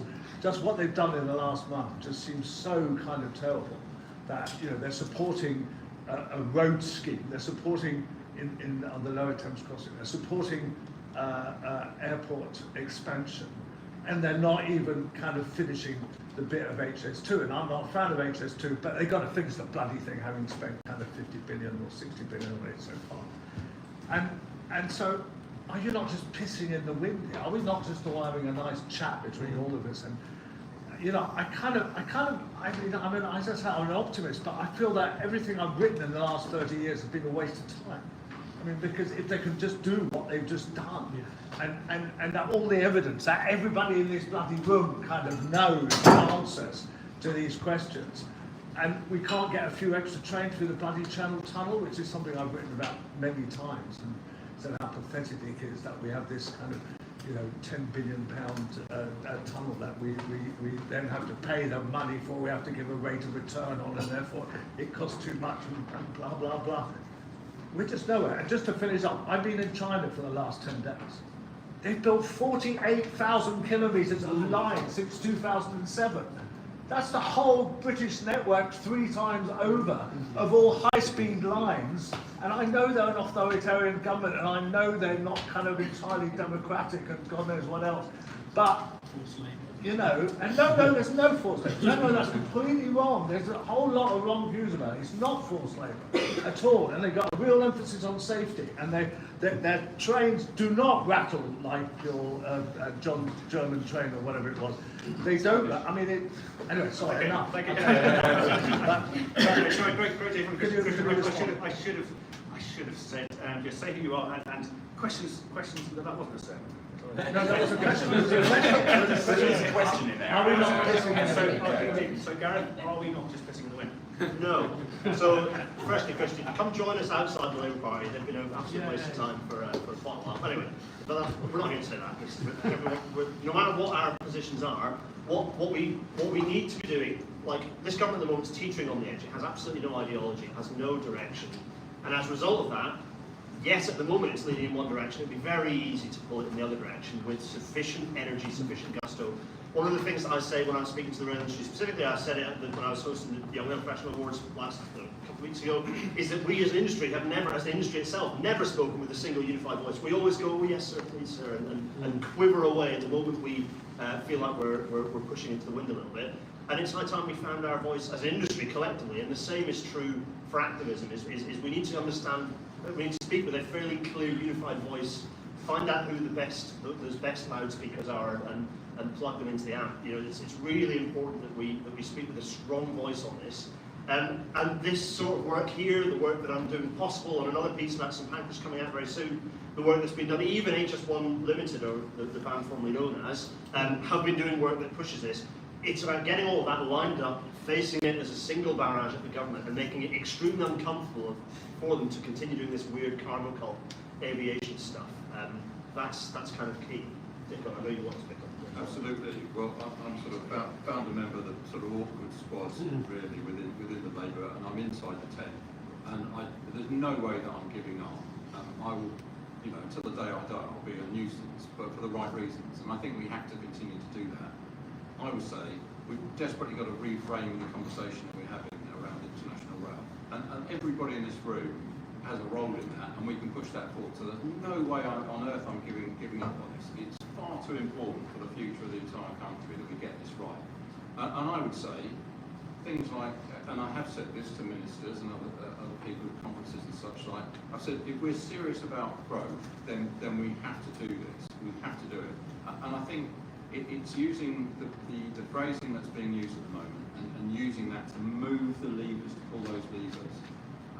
what they've done in the last month just seems so kind of terrible that they're supporting a road scheme, they're supporting on the Lower Thames Crossing, they're supporting airport expansion, and they're not even kind of finishing the bit of HS2. And I'm not a fan of HS2, but they've got to finish the bloody thing, having spent kind of 50 billion or 60 billion on it so far. And so, are you not just pissing in the wind here? Are we not just all having a nice chat between all of us? And I mean, as I say, I'm an optimist, but I feel that everything I've written in the last 30 years has been a waste of time. I mean, because if they could just do what they've just done, and that all the evidence, that everybody in this bloody room kind of knows the answers to these questions, and we can't get a few extra trains through the bloody Channel Tunnel, which is something I've written about many times, and said how pathetic it is that we have this kind of, £10 billion tunnel that we then have to pay them money for, we have to give a rate of return on, and therefore it costs too much, and blah, blah, blah. We're just nowhere. And just to finish up, I've been in China for the last 10 days. They've built 48,000 kilometres of line since 2007. That's the whole British network 3 times over of all high-speed lines. And I know they're an authoritarian government, and I know they're not kind of entirely democratic and God knows what else. But, and no, there's no forced labour. No, that's completely wrong. There's a whole lot of wrong views about it. It's not forced labour at all. And they've got a real emphasis on safety. And their trains do not rattle like your German train or whatever it was. They don't. I mean, anyway, sorry, enough. Thank you. I should have said, just say who you are and questions. That wasn't a sermon. No, that was a question. There's a question in there. Are we not pissing in the wind? So Gareth, are we not just pissing in the wind? No. So, firstly, Christian, come join us outside the Labour Party. They've been an absolute waste of time for quite a while. Anyway, but we're not going to say that. No matter what our positions are, what we need to be doing, like this government at the moment is teetering on the edge. It has absolutely no ideology, it has no direction, and as a result of that, yes, at the moment it's leading in one direction. It'd be very easy to pull it in the other direction with sufficient energy, sufficient gusto. One of the things that I say when I'm speaking to the rail industry, specifically I said it when I was hosting the Young Rail Professional Awards last couple of weeks ago, is that we as an industry have never, as the industry itself, never spoken with a single unified voice. We always go, oh yes sir, please sir, and quiver away at the moment we feel like we're pushing into the wind a little bit. And it's high time we found our voice as an industry collectively, and the same is true for activism, is we need to understand, we need to speak with a fairly clear, unified voice, find out who those best loudspeakers are, and plug them into the app. It's really important that we speak with a strong voice on this. And this sort of work here, the work that I'm doing possible, and another piece about St Pancras coming out very soon, the work that's been done, even HS1 Limited, or the band formerly known as, have been doing work that pushes this. It's about getting all of that lined up, facing it as a single barrage at the government, and making it extremely uncomfortable for them to continue doing this weird carbon cult aviation stuff. That's kind of key. Dick, I know you want to pick up. Absolutely. Well, I'm sort of found a member of the sort of awkward squads really within the Labour, and I'm inside the tent, and there's no way that I'm giving up. I will, you know, until the day I die, I'll be a nuisance, but for the right reasons. And I think we have to continue to do that. I would say we've desperately got to reframe the conversation that we're having around international rail. And everybody in this room has a role in that, and we can push that forward. So there's no way on earth I'm giving up on this. It's far too important for the future of the entire country that we get this right. And I would say things like, and I have said this to ministers and other people at conferences and such like, I've said if we're serious about growth, then we have to do this. We have to do it. And I think it's using the phrasing that's being used at the moment and using that to move the levers, to pull those levers.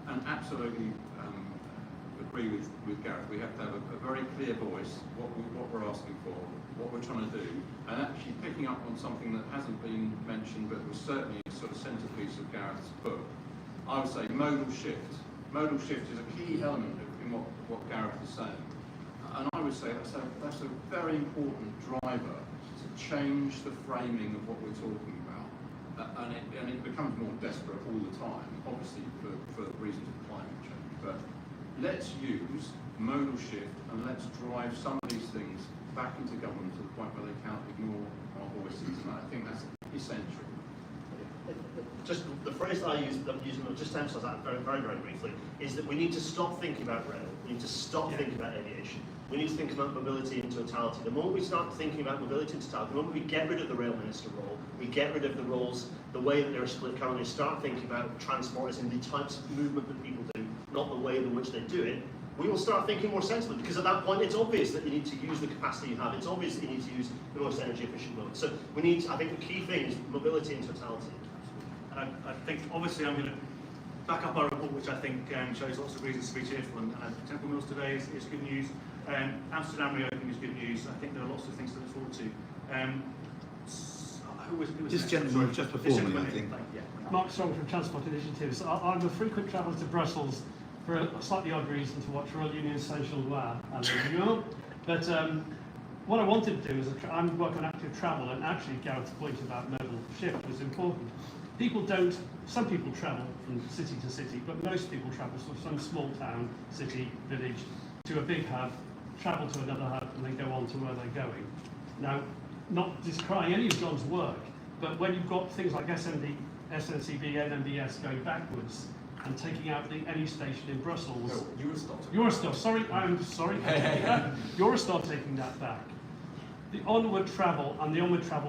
And absolutely agree with Gareth. We have to have a very clear voice, what we're asking for, what we're trying to do, and actually picking up on something that hasn't been mentioned but was certainly a sort of centrepiece of Gareth's book. I would say modal shift. Modal shift is a key element in what Gareth is saying. And I would say that's a very important driver to change the framing of what we're talking about. And it becomes more desperate all the time, obviously for reasons of climate change. But let's use modal shift and let's drive some of these things back into government to the point where they can't ignore our voices. And I think that's essential. Just the phrase that I'm using, just to emphasise that very, very, very briefly, is that we need to stop thinking about rail. We need to stop thinking about aviation. We need to think about mobility in totality. The moment we start thinking about mobility in totality, the moment we get rid of the rail minister role, we get rid of the roles, the way that they're split currently, start thinking about transport as in the types of movement that people do, not the way in which they do it, we will start thinking more sensibly, because at that point it's obvious that you need to use the capacity you have. It's obvious that you need to use the most energy efficient mode. So we need, I think the key thing is mobility in totality. And I think, obviously, I'm going to back up our report, which I think shows lots of reasons to be cheerful. And Temple Mills today is good news. Amsterdam reopening is good news. I think there are lots of things to look forward to. Who was This next? gentleman Sorry. just This before me, gentleman I think. Yeah. Mark Strong from Transport Initiatives. I'm a frequent traveller to Brussels for a slightly odd reason, to watch Royal Union Social Loire à la Union. But what I wanted to do is, I'm working on active travel, and actually Gareth's point about modal shift was important. Some people travel from city to city, but most people travel from some small town, city, village, to a big hub, travel to another hub, and then go on to where they're going. Now, not decrying any of John's work, but when you've got things like SNCB, NMBS going backwards and taking out any station in Brussels. No, Eurostar, sorry, I'm sorry. Eurostar taking that back. The onward travel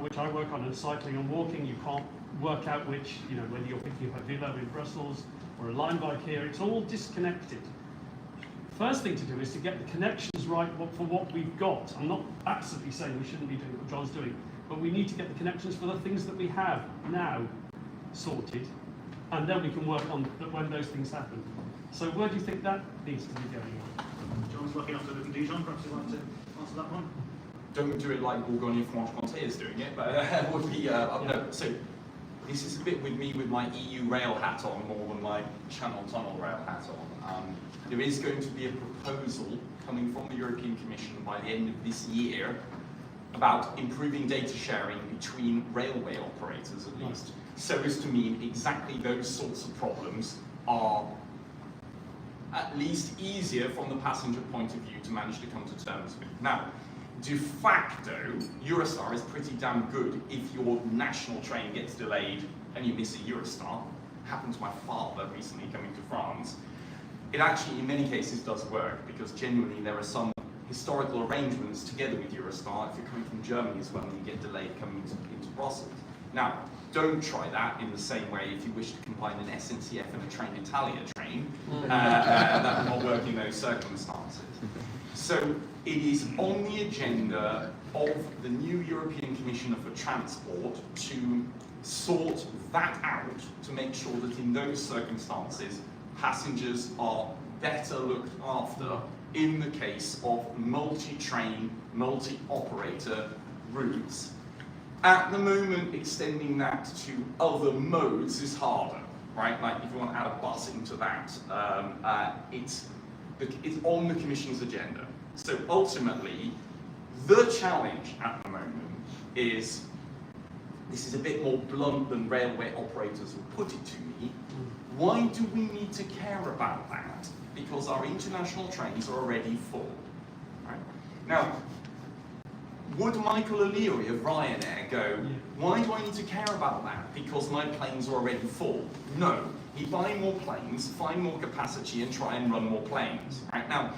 which I work on, and cycling and walking, you can't work out which, whether you're picking up a Velo in Brussels or a line bike here, it's all disconnected. First thing to do is to get the connections right for what we've got. I'm not absolutely saying we shouldn't be doing what John's doing, but we need to get the connections for the things that we have now sorted, and then we can work on when those things happen. So where do you think that needs to be going on? John's lucky enough to live in Dijon. Perhaps you'd like to answer that one. Don't do it like Bourgogne-Franche-Comté is doing it, but would be no. So this is a bit with me with my EU rail hat on more than my Channel Tunnel rail hat on. There is going to be a proposal coming from the European Commission by the end of this year about improving data sharing between railway operators, at least, so as to mean exactly those sorts of problems are at least easier from the passenger point of view to manage to come to terms with. Now, de facto, Eurostar is pretty damn good if your national train gets delayed and you miss a Eurostar. Happened to my father recently coming to France. It actually, in many cases, does work, because genuinely there are some historical arrangements together with Eurostar if you're coming from Germany as well and you get delayed coming into Brussels. Now, don't try that in the same way if you wish to combine an SNCF and a Trenitalia train. That will not work in those circumstances. So it is on the agenda of the new European Commissioner for Transport to sort that out, to make sure that in those circumstances passengers are better looked after in the case of multi-train, multi-operator routes. At the moment, extending that to other modes is harder, right? Like if you want to add a bus into that, it's on the Commission's agenda. So ultimately, the challenge at the moment is, this is a bit more blunt than railway operators will put it to me, why do we need to care about that? because our international trains are already full. Right? Now, would Michael O'Leary of Ryanair go, why do I need to care about that? Because my planes are already full. No. He'd buy more planes, find more capacity, and try and run more planes. Right? Now,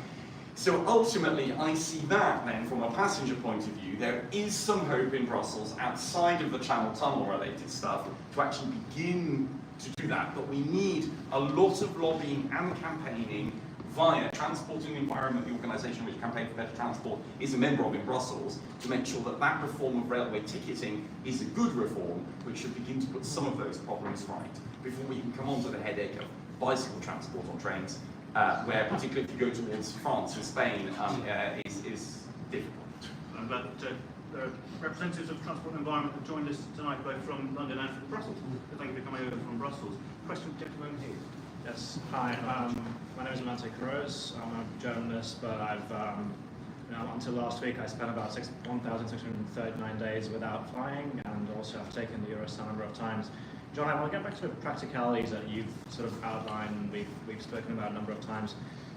so ultimately, I see that then from a passenger point of view, there is some hope in Brussels outside of the Channel Tunnel related stuff to actually begin to do that. But we need a lot of lobbying and campaigning via Transport and Environment, the organisation which Campaign for Better Transport is a member of in Brussels, to make sure that that reform of railway ticketing is a good reform, which should begin to put some of those problems right, before we can come on to the headache of bicycle transport on trains, where particularly if you go towards France and Spain, is difficult. I'm glad that there are representatives of Transport and Environment have joined us tonight, both from London and from Brussels. So thank you for coming over from Brussels. Question, gentleman here. Yes, hi. My name is Amante Carros. I'm a journalist, but I've, until last week, I spent about 1,639 days without flying, and also I've taken the Eurostar a number of times. John, I want to get back to the practicalities that you've sort of outlined, and we've spoken about a number of times.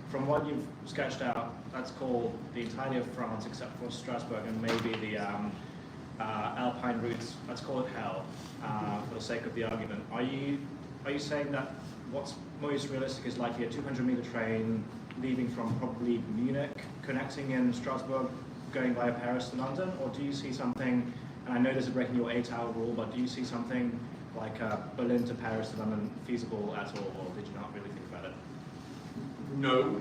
From what you've sketched out, that's called the entirety of France except for Strasbourg and maybe the Alpine routes. Let's call it hell, for the sake of the argument. Are you saying that what's most realistic is likely a 200-meter train leaving from probably Munich, connecting in Strasbourg, going via Paris to London, or do you see something? And I know this is breaking your 8-hour rule, but do you see something like Berlin to Paris to London feasible at all, or did you not really think about it? No.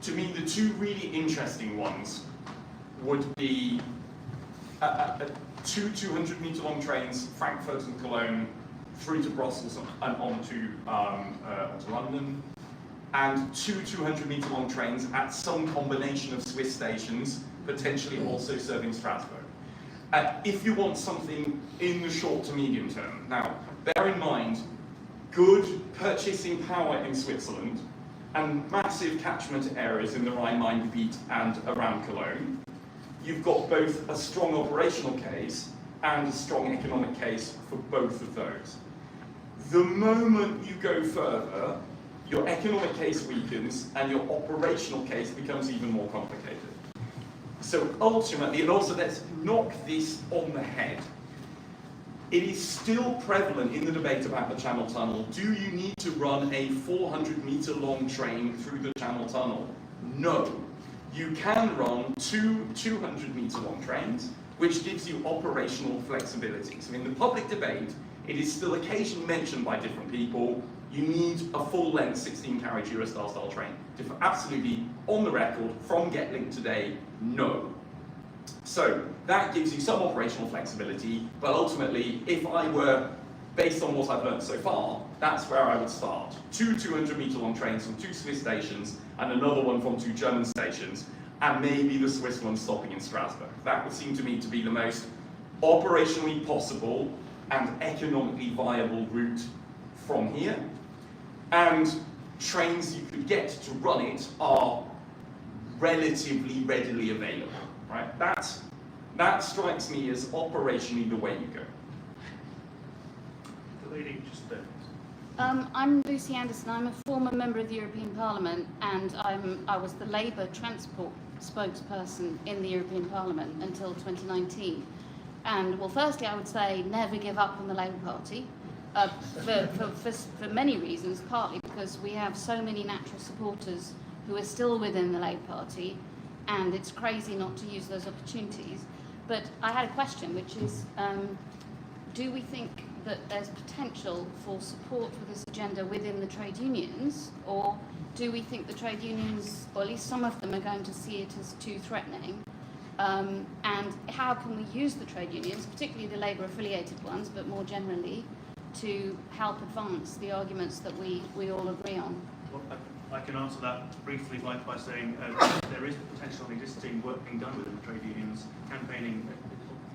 To me, the two really interesting ones would be two 200-meter long trains, Frankfurt and Cologne, through to Brussels and onto London, and two 200-meter long trains at some combination of Swiss stations, potentially also serving Strasbourg. If you want something in the short to medium term. Now, bear in mind, good purchasing power in Switzerland and massive catchment areas in the Rhine-Main-Gebiet and around Cologne. You've got both a strong operational case and a strong economic case for both of those. The moment you go further, your economic case weakens and your operational case becomes even more complicated. So ultimately, and also let's knock this on the head, it is still prevalent in the debate about the Channel Tunnel. Do you need to run a 400-meter long train through the Channel Tunnel? No. You can run two 200-meter long trains, which gives you operational flexibility. So in the public debate, it is still occasionally mentioned by different people, you need a full-length 16-carriage Eurostar-style train. Absolutely, on the record, from Getlink today, no. So that gives you some operational flexibility, but ultimately, if I were, based on what I've learned so far, that's where I would start. Two 200-meter long trains from two Swiss stations, and another one from two German stations, and maybe the Swiss one stopping in Strasbourg. That would seem to me to be the most operationally possible and economically viable route from here. And trains you could get to run it are relatively readily available, right? That strikes me as operationally the way you go. The lady just there. I'm Lucy Anderson. I'm a former member of the European Parliament, and I was the Labour transport spokesperson in the European Parliament until 2019. And well, firstly, I would say never give up on the Labour Party. For many reasons, partly because we have so many natural supporters who are still within the Labour Party, and it's crazy not to use those opportunities. But I had a question, which is, do we think that there's potential for support for this agenda within the trade unions, or do we think the trade unions, or at least some of them, are going to see it as too threatening? And how can we use the trade unions, particularly the Labour-affiliated ones, but more generally, to help advance the arguments that we all agree on? Well, I can answer that briefly by saying there is potential existing work being done within the trade unions, campaigning,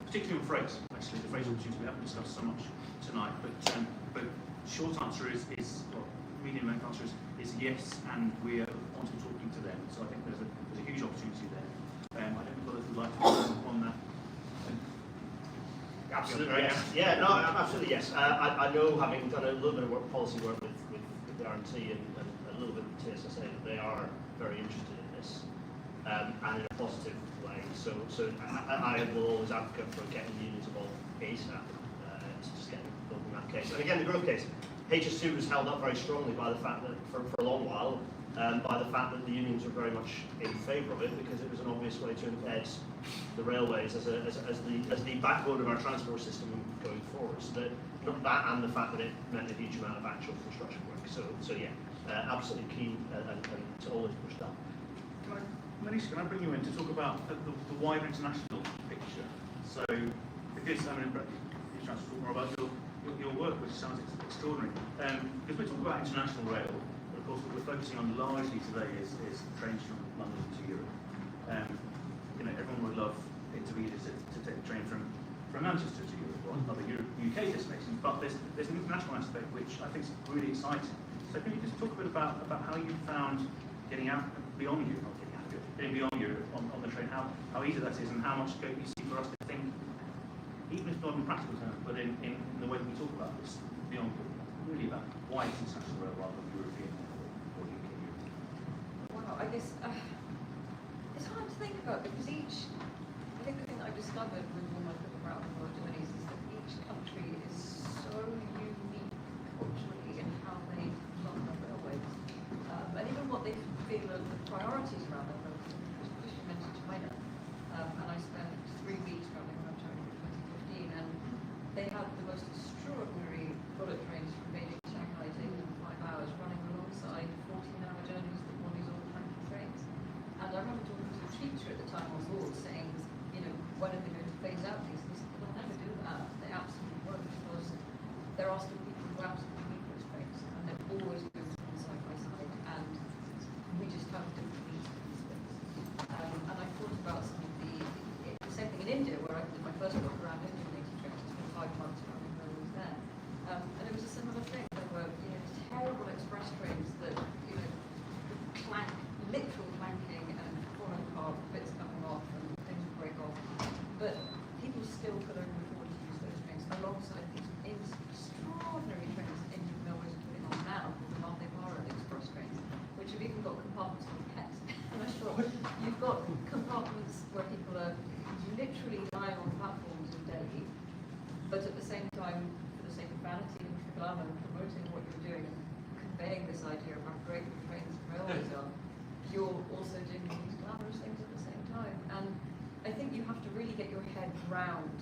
particularly on freight, actually, the freight opportunities we haven't discussed so much tonight, but short answer is well, medium length answer is yes, and we are on to talking to them, so I think there's a huge opportunity there. I don't know if you'd like to comment on that. Absolutely, yes. Yeah, no, absolutely, yes. I know, having done a little bit of policy work with the R&D MT and a little bit of TSSA that they are very interested in this, and in a positive way. So I will always advocate for getting unions involved ASAP, to just get involved in that case. And again, the growth case, HS2 was held up very strongly by the fact that, for a long while, by the fact that the unions were very much in favour of it, because it was an obvious way to embed the railways as the backbone of our transport system going forward. So that and the fact that it meant a huge amount of actual construction work. So yeah, absolutely keen and to always push that. Manish, can I bring you in to talk about the wider international picture? So, because I mean, you're trying to talk more about your work, which sounds extraordinary. Because we're talking about international rail, but of course what we're focusing on largely today is trains from London to Europe. You know, everyone would love it to be easy to take a train from Manchester to Europe or other UK destinations, but there's an international aspect which I think is really exciting. So can you just talk a bit about how you found getting out beyond Europe, getting beyond Europe on the train, how easy that is, and how much scope you see for us to think, even if not in practical terms, but in the way that we talk about this, beyond Europe, really about why it's international rail rather than European or UK Europe. Well, I guess it's hard to think about because I think the thing that I've discovered with all my looking around the world doing is that each country is so unique culturally in how they run their railways. And even what they feel are the priorities around their railways. Because you mentioned China, and I spent 3 weeks traveling around China in 2015, and they had the most extraordinary bullet trains from Beijing to Shanghai taking them 5 hours, running alongside 14-hour journeys that all these old cranky trains. And I remember talking to the teacher at the time on board saying, you know, when are they going to phase out these? And he said, they'll never do that. They absolutely won't, because there are still people who absolutely need those trains, and they're always going to be side by side, and we just have different needs for these things. And I thought about some of the same thing in India, where I did my first walk around Indian native trains. I spent 5 months running railways there. And it was a similar thing. There were, you know, terrible express trains that, you know, clank, literal clanking and falling apart, bits coming off and things would break off. But people still could only afford to use those trains alongside these extraordinary trains that Indian railways are putting on now, called the Vande Bharat express trains, which have even got compartments for pets. And I thought, you've got compartments where people are literally lying on platforms all day, but at the same time, for the sake of vanity and for glamour, promoting what you're doing and conveying this idea of how great the trains and railways are, you're also doing these glamorous things at the same time. And I think you have to really get your head round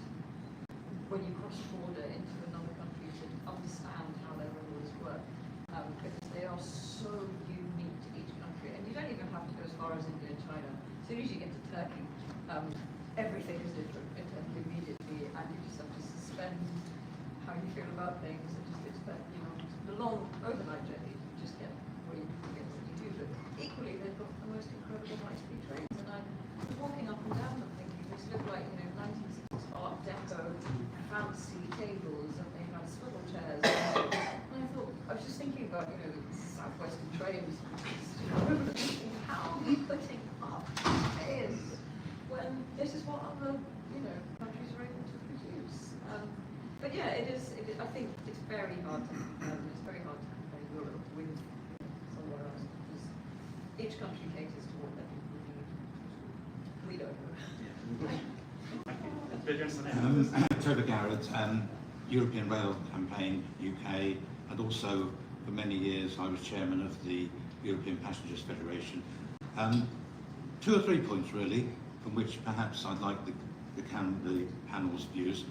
when you cross the border into another country to understand how their railways work, because they are so unique to each country. And you don't even have to go as far as India and China. As soon as you get to Turkey, everything is different immediately, and you just have to suspend how you feel about things and just expect, you know, the long overnight journey, you just get where you get what you do. But equally, they've got the most incredible high-speed trains, and I was walking up and down them thinking, this looked like, you know, 1960s Art Deco, fancy tables, and they had swivel chairs. And I thought, I was just thinking about, you know, Southwestern trains, how are we putting up fares when this is what other, you know, countries are able to produce? But yeah, I think it's very hard to compare Europe with, you know, somewhere else, because each country caters to what their people need. We don't know. Trevor Garrett, European Rail Campaign UK, and also for many years I was chairman of the European Passengers Federation. 2 or 3 points really, from which perhaps I'd like the panel's views.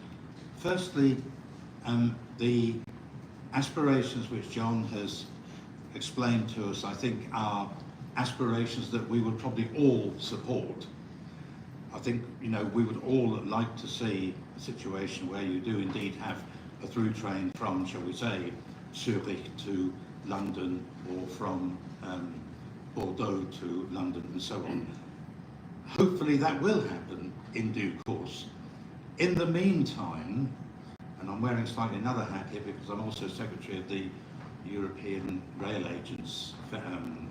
Firstly, the aspirations which John has explained to us, I think, are aspirations that we would probably all support. I think, you know, we would all like to see a situation where you do indeed have a through train from, shall we say, Zurich to London, or from Bordeaux to London, and so on. Hopefully that will happen in due course. In the meantime, and I'm wearing slightly another hat here because I'm also secretary of the European Rail Agents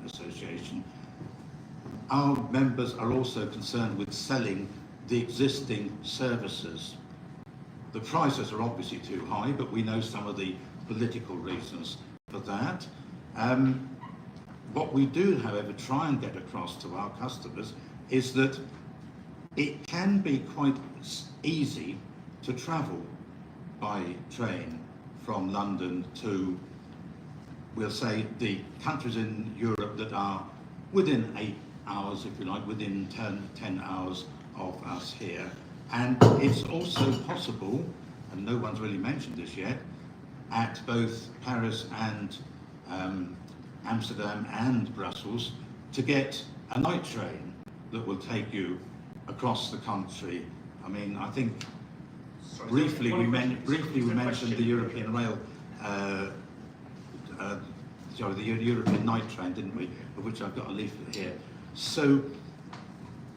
Association, our members are also concerned with selling the existing services. The prices are obviously too high, but we know some of the political reasons for that. What we do, however, try and get across to our customers is that it can be quite easy to travel by train from London to, we'll say, the countries in Europe that are within 8 hours, if you like, within 10 hours of us here. And it's also possible, and no one's really mentioned this yet, at both Paris and Amsterdam and Brussels, to get a night train that will take you across the country. I mean, I think briefly we mentioned the European Rail, sorry, the European night train, didn't we? Of which I've got a leaflet here. So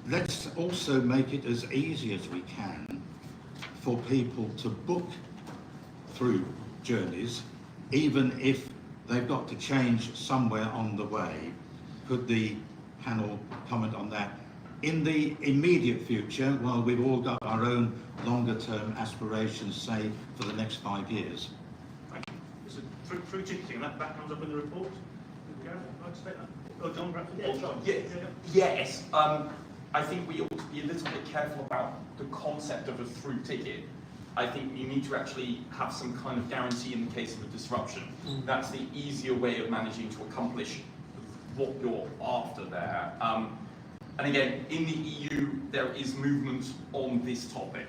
let's also make it as easy as we can for people to book through journeys, even if they've got to change somewhere on the way. Could the panel comment on that? In the immediate future, while we've all got our own longer term aspirations, say, for the next 5 years. Thank you. It's a through ticketing, that comes up in the report. Gareth, I'd expect that. Oh, John Bradford? Yeah, John. Yes, I think we ought to be a little bit careful about the concept of a through ticket. I think you need to actually have some kind of guarantee in the case of a disruption. That's the easier way of managing to accomplish what you're after there. And again, in the EU, there is movement on this topic.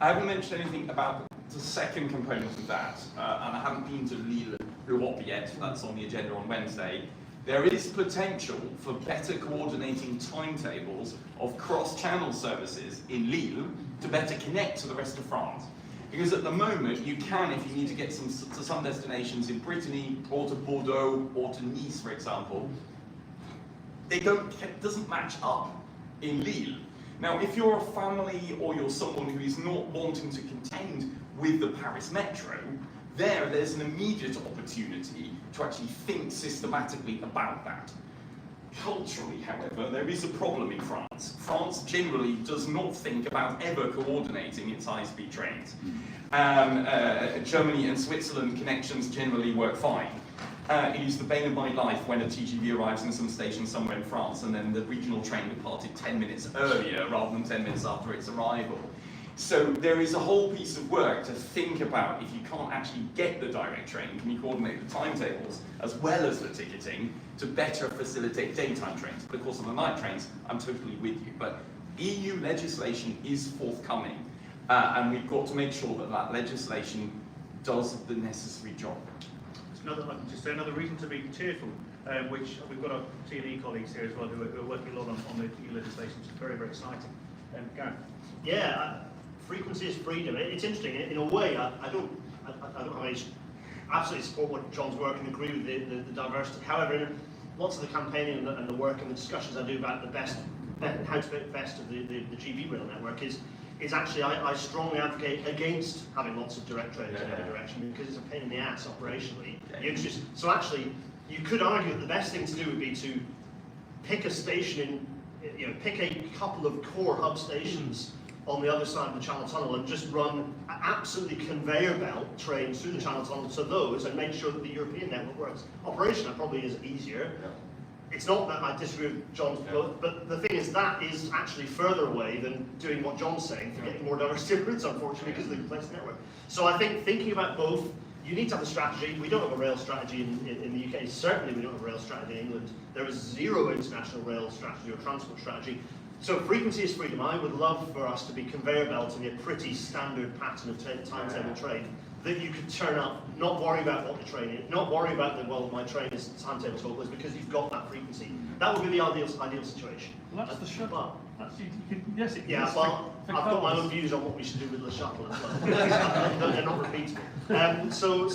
I haven't mentioned anything about the second component of that, and I haven't been to Lille-Europe yet, that's on the agenda on Wednesday. There is potential for better coordinating timetables of cross-channel services in Lille to better connect to the rest of France. Because at the moment, you can, if you need to get to some destinations in Brittany, or to Bordeaux, or to Nice, for example, it doesn't match up in Lille. Now, if you're a family or you're someone who is not wanting to contend with the Paris Metro, there's an immediate opportunity to actually think systematically about that. Culturally, however, there is a problem in France. France generally does not think about ever coordinating its high-speed trains. Germany and Switzerland connections generally work fine. It is the bane of my life when a TGV arrives in some station somewhere in France and then the regional train departed 10 minutes earlier rather than 10 minutes after its arrival. So there is a whole piece of work to think about. If you can't actually get the direct train, can you coordinate the timetables as well as the ticketing to better facilitate daytime trains? But of course on the night trains, I'm totally with you. But EU legislation is forthcoming, and we've got to make sure that that legislation does the necessary job. I can just say another reason to be cheerful, which we've got our T&E colleagues here as well who are working a lot on the EU legislation, which is very, very exciting. Gareth? Yeah, frequency is freedom. It's interesting. In a way, I don't absolutely support what John's work and agree with the diversity. However, in lots of the campaigning and the work and the discussions I do about how to make the best of the GB rail network is actually I strongly advocate against having lots of direct trains in every direction because it's a pain in the ass operationally. So actually, you could argue that the best thing to do would be to pick a station pick a couple of core hub stations on the other side of the Channel Tunnel and just run absolutely conveyor belt trains through the Channel Tunnel to those and make sure that the European network works. Operation probably is easier. It's not that I disagree with John's quote, but the thing is that is actually further away than doing what John's saying for getting more diversity of routes, unfortunately, because of the complex network. So I think thinking about both, you need to have a strategy. We don't have a rail strategy in the UK. Certainly we don't have a rail strategy in England. There is zero international rail strategy or transport strategy. So frequency is freedom. I would love for us to be conveyor belting a pretty standard pattern of timetable train that you could turn up, not worry about what the train is, not worry about my train is timetable faultless because you've got that frequency. That would be the ideal situation. Well, that's the shuttle. Yeah, well, I've got my own views on what we should do with the shuttle as well. They're not repeatable. So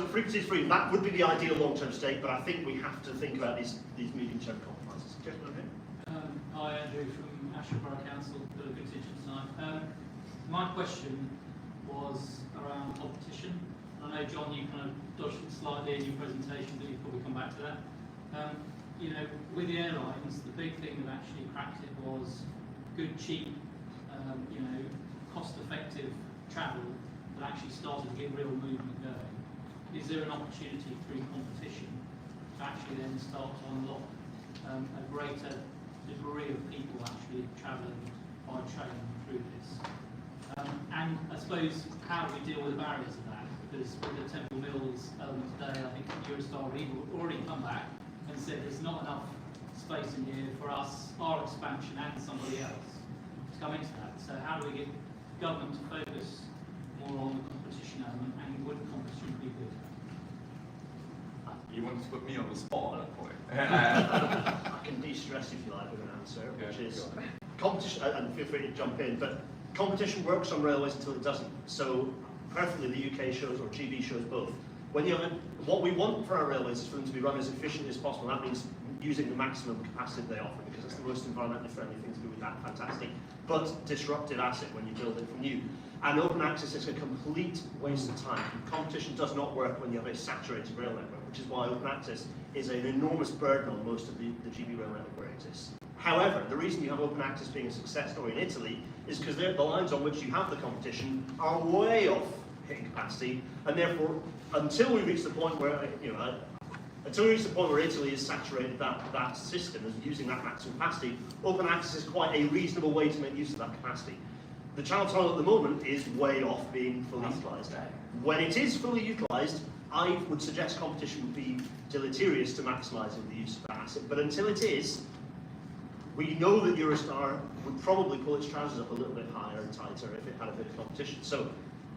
frequency is freedom. That would be the ideal long-term state, but I think we have to think about these medium-term compromises. Hi, Andrew from Ashford Borough Council, got a good teacher tonight. My question was around competition. I know, John, you kind of dodged it slightly in your presentation, but you'll probably come back to that. With the airlines, the big thing that actually cracked it was good, cheap, cost-effective travel that actually started to get real movement going. is there an opportunity through competition to actually then start to unlock a greater degree of people actually travelling by train through this? And I suppose, how do we deal with the barriers of that? Because with the Temple Mills element today, I think Eurostar have already come back and said there's not enough space in here for us, our expansion and somebody else to come into that. So how do we get government to focus more on the competition element, and would competition be good? You want to put me on the spot at that point? I can de-stress if you like with an answer, which is competition, and feel free to jump in, but competition works on railways until it doesn't. So perfectly the UK shows, or GB shows both. When you have what we want for our railways is for them to be run as efficiently as possible. That means using the maximum capacity they offer, because that's the most environmentally friendly thing to do with that fantastic but disruptive asset when you build it from new. And open access is a complete waste of time. Competition does not work when you have a saturated rail network, which is why open access is an enormous burden on most of the GB rail network where it exists. However, the reason you have open access being a success story in Italy is because the lines on which you have the competition are way off hitting capacity, and therefore, until we reach the point where, Italy has saturated that system as using that maximum capacity, open access is quite a reasonable way to make use of that capacity. The Channel Tunnel at the moment is way off being fully utilised. When it is fully utilised, I would suggest competition would be deleterious to maximising the use of that asset. But until it is, we know that Eurostar would probably pull its trousers up a little bit higher and tighter if it had a bit of competition. So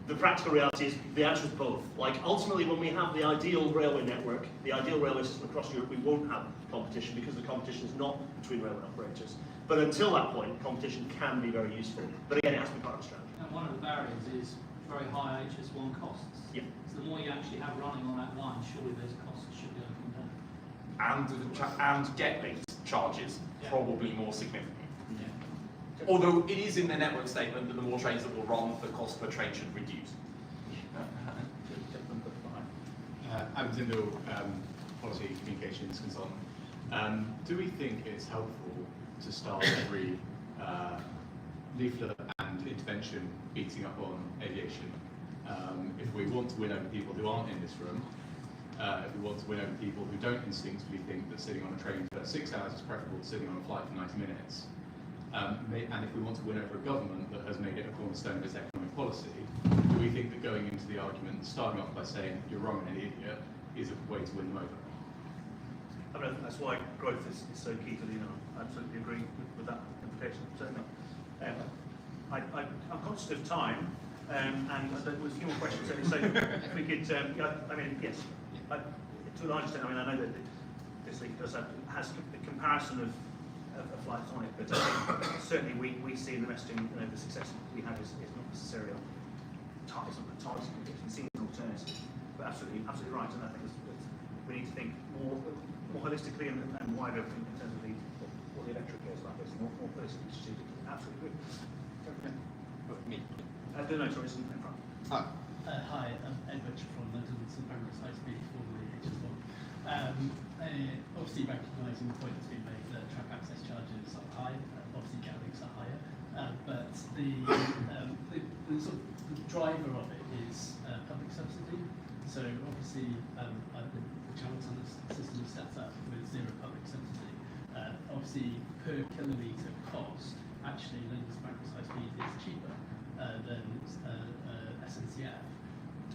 the practical reality is the answer is both. Like ultimately, when we have the ideal railway network, the ideal railway system across Europe, we won't have competition because the competition is not between railway operators. But until that point, competition can be very useful. But again, it has to be part of the strategy. And one of the barriers is very high HS1 costs. Yeah. So the more you actually have running on that line, surely those costs should be able to come down. And get linked charges, probably more significant. Yeah. Although it is in the network statement that the more trains that will run, the cost per train should reduce. Adam Tyndall, Policy Communications Consultant. Do we think it's helpful to start every leaflet and intervention beating up on aviation? If we want to win over people who aren't in this room, if we want to win over people who don't instinctively think that sitting on a train for 6 hours is preferable to sitting on a flight for 90 minutes, and if we want to win over a government that has made it a cornerstone of its economic policy, do we think that going into the argument, starting off by saying you're wrong and an idiot, is a way to win them over? I mean, that's why growth is so key to the union. I absolutely agree with that implication, certainly. I'm conscious of time, and there was a few more questions. So if we could, I mean, yes, to a large extent, I mean, I know that this league has a comparison of flights on it, but certainly we see in the messaging, the success we have is not necessarily on targeting competition, seen as an alternative. But absolutely right, and I think we need to think more holistically and wider in terms of what the electric goes like this, more holistically strategically. Absolutely good. Me. No, sorry, it's in front. Hi, I'm Edward from London St Pancras High Speed, formerly HS1. Obviously recognising the point that's been made that track access charges are high, obviously GALICs are higher, but the sort of the driver of it is public subsidy. So obviously the Channel Tunnel system is set up with zero public subsidy. Obviously per kilometre cost, actually London St Pancras High Speed is cheaper than SNCF.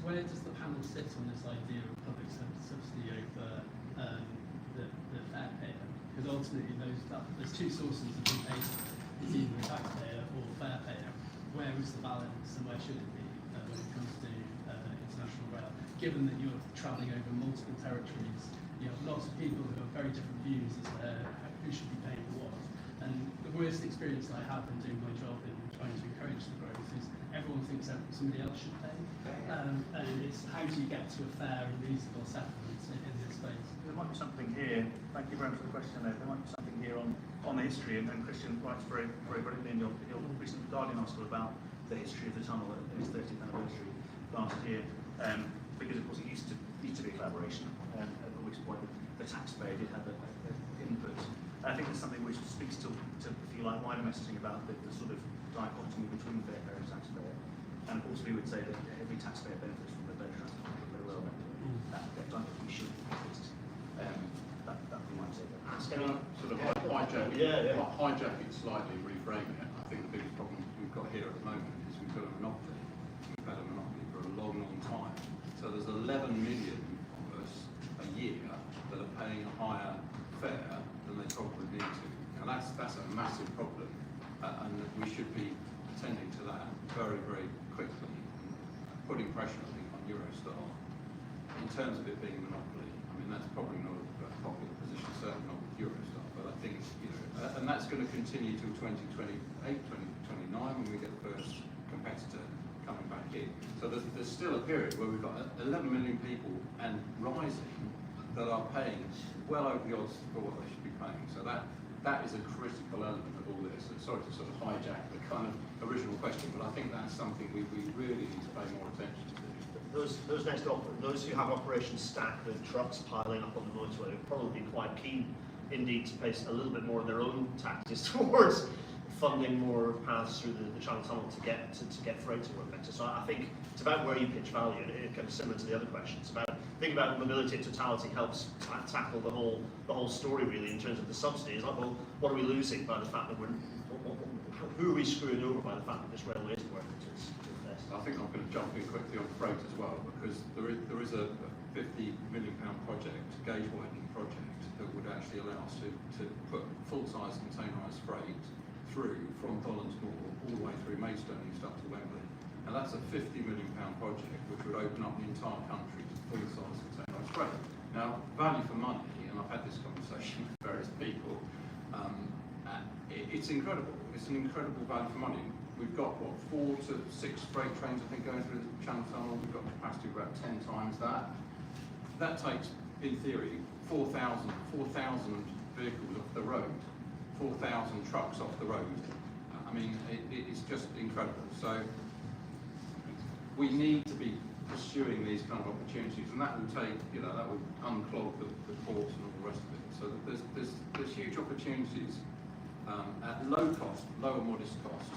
Where does the panel sit on this idea of public subsidy over the fare payer? Because ultimately there's two sources of repayment. It's either the taxpayer or fare payer. Where is the balance and where should it be when it comes to international rail? Given that you're travelling over multiple territories, you have lots of people who have very different views as to who should be paying for what. And the worst experience I have in doing my job in trying to encourage the growth is everyone thinks that somebody else should pay. And it's how do you get to a fair and reasonable settlement in this space? There might be something here. Thank you very much for the question. There might be something here on the history, and Christian writes very brilliantly in your recent Guardian article about the history of the tunnel at its 30th anniversary last year. Because of course it used to be a collaboration, at which point the taxpayer did have an input. I think it's something which speaks to if you like, wider messaging about the sort of dichotomy between fare payer and taxpayer. And of course we would say that every taxpayer benefits from the better transport of the rail network. that they've done it, we should at least. That we might say. Ask Can any. I sort of hijack it slightly, reframe it? I think the biggest problem we've got here at the moment is we've got a monopoly. We've had a monopoly for a long, long time. So there's 11 million of us a year that are paying a higher fare than they probably need to. And that's a massive problem. And we should be attending to that very, very quickly, and putting pressure, I think, on Eurostar in terms of it being a monopoly. I mean, that's probably not a popular position, certainly not with Eurostar, but I think, and that's going to continue till 2028, 2029 when we get the first competitor coming back in. So there's still a period where we've got 11 million people and rising that are paying well over the odds for what they should be paying. So that is a critical element of all this. So sorry to sort of hijack the kind of original question, but I think that's something we really need to pay more attention to. Those who have operations stacked with trucks piling up on the motorway will probably be quite keen indeed to place a little bit more of their own taxes towards funding more paths through the Channel Tunnel to get freight to work better. So I think it's about where you pitch value, and it comes similar to the other questions. Thinking about mobility in totality helps tackle the whole story really in terms of the subsidies. Like, well, what are we losing by the fact that who are we screwing over by the fact that this railway isn't working to its best? I think I'm going to jump in quickly on freight as well, because there is a £50 million project, gauge widening project, that would actually allow us to put full-size containerised freight through from Dollars Moor all the way through Maidstone East up to Wembley. And that's a £50 million project which would open up the entire country to full-size containerised freight. Now, value for money, and I've had this conversation with various people, it's incredible. It's an incredible value for money. We've got, what, 4 to 6 freight trains, I think, going through the Channel Tunnel. We've got capacity of about 10 times that. That takes, in theory, 4,000 vehicles off the road, 4,000 trucks off the road. I mean, it's just incredible. So we need to be pursuing these kind of opportunities, and that will take, that will unclog the ports and all the rest of it. So there's huge opportunities at low cost, lower modest cost,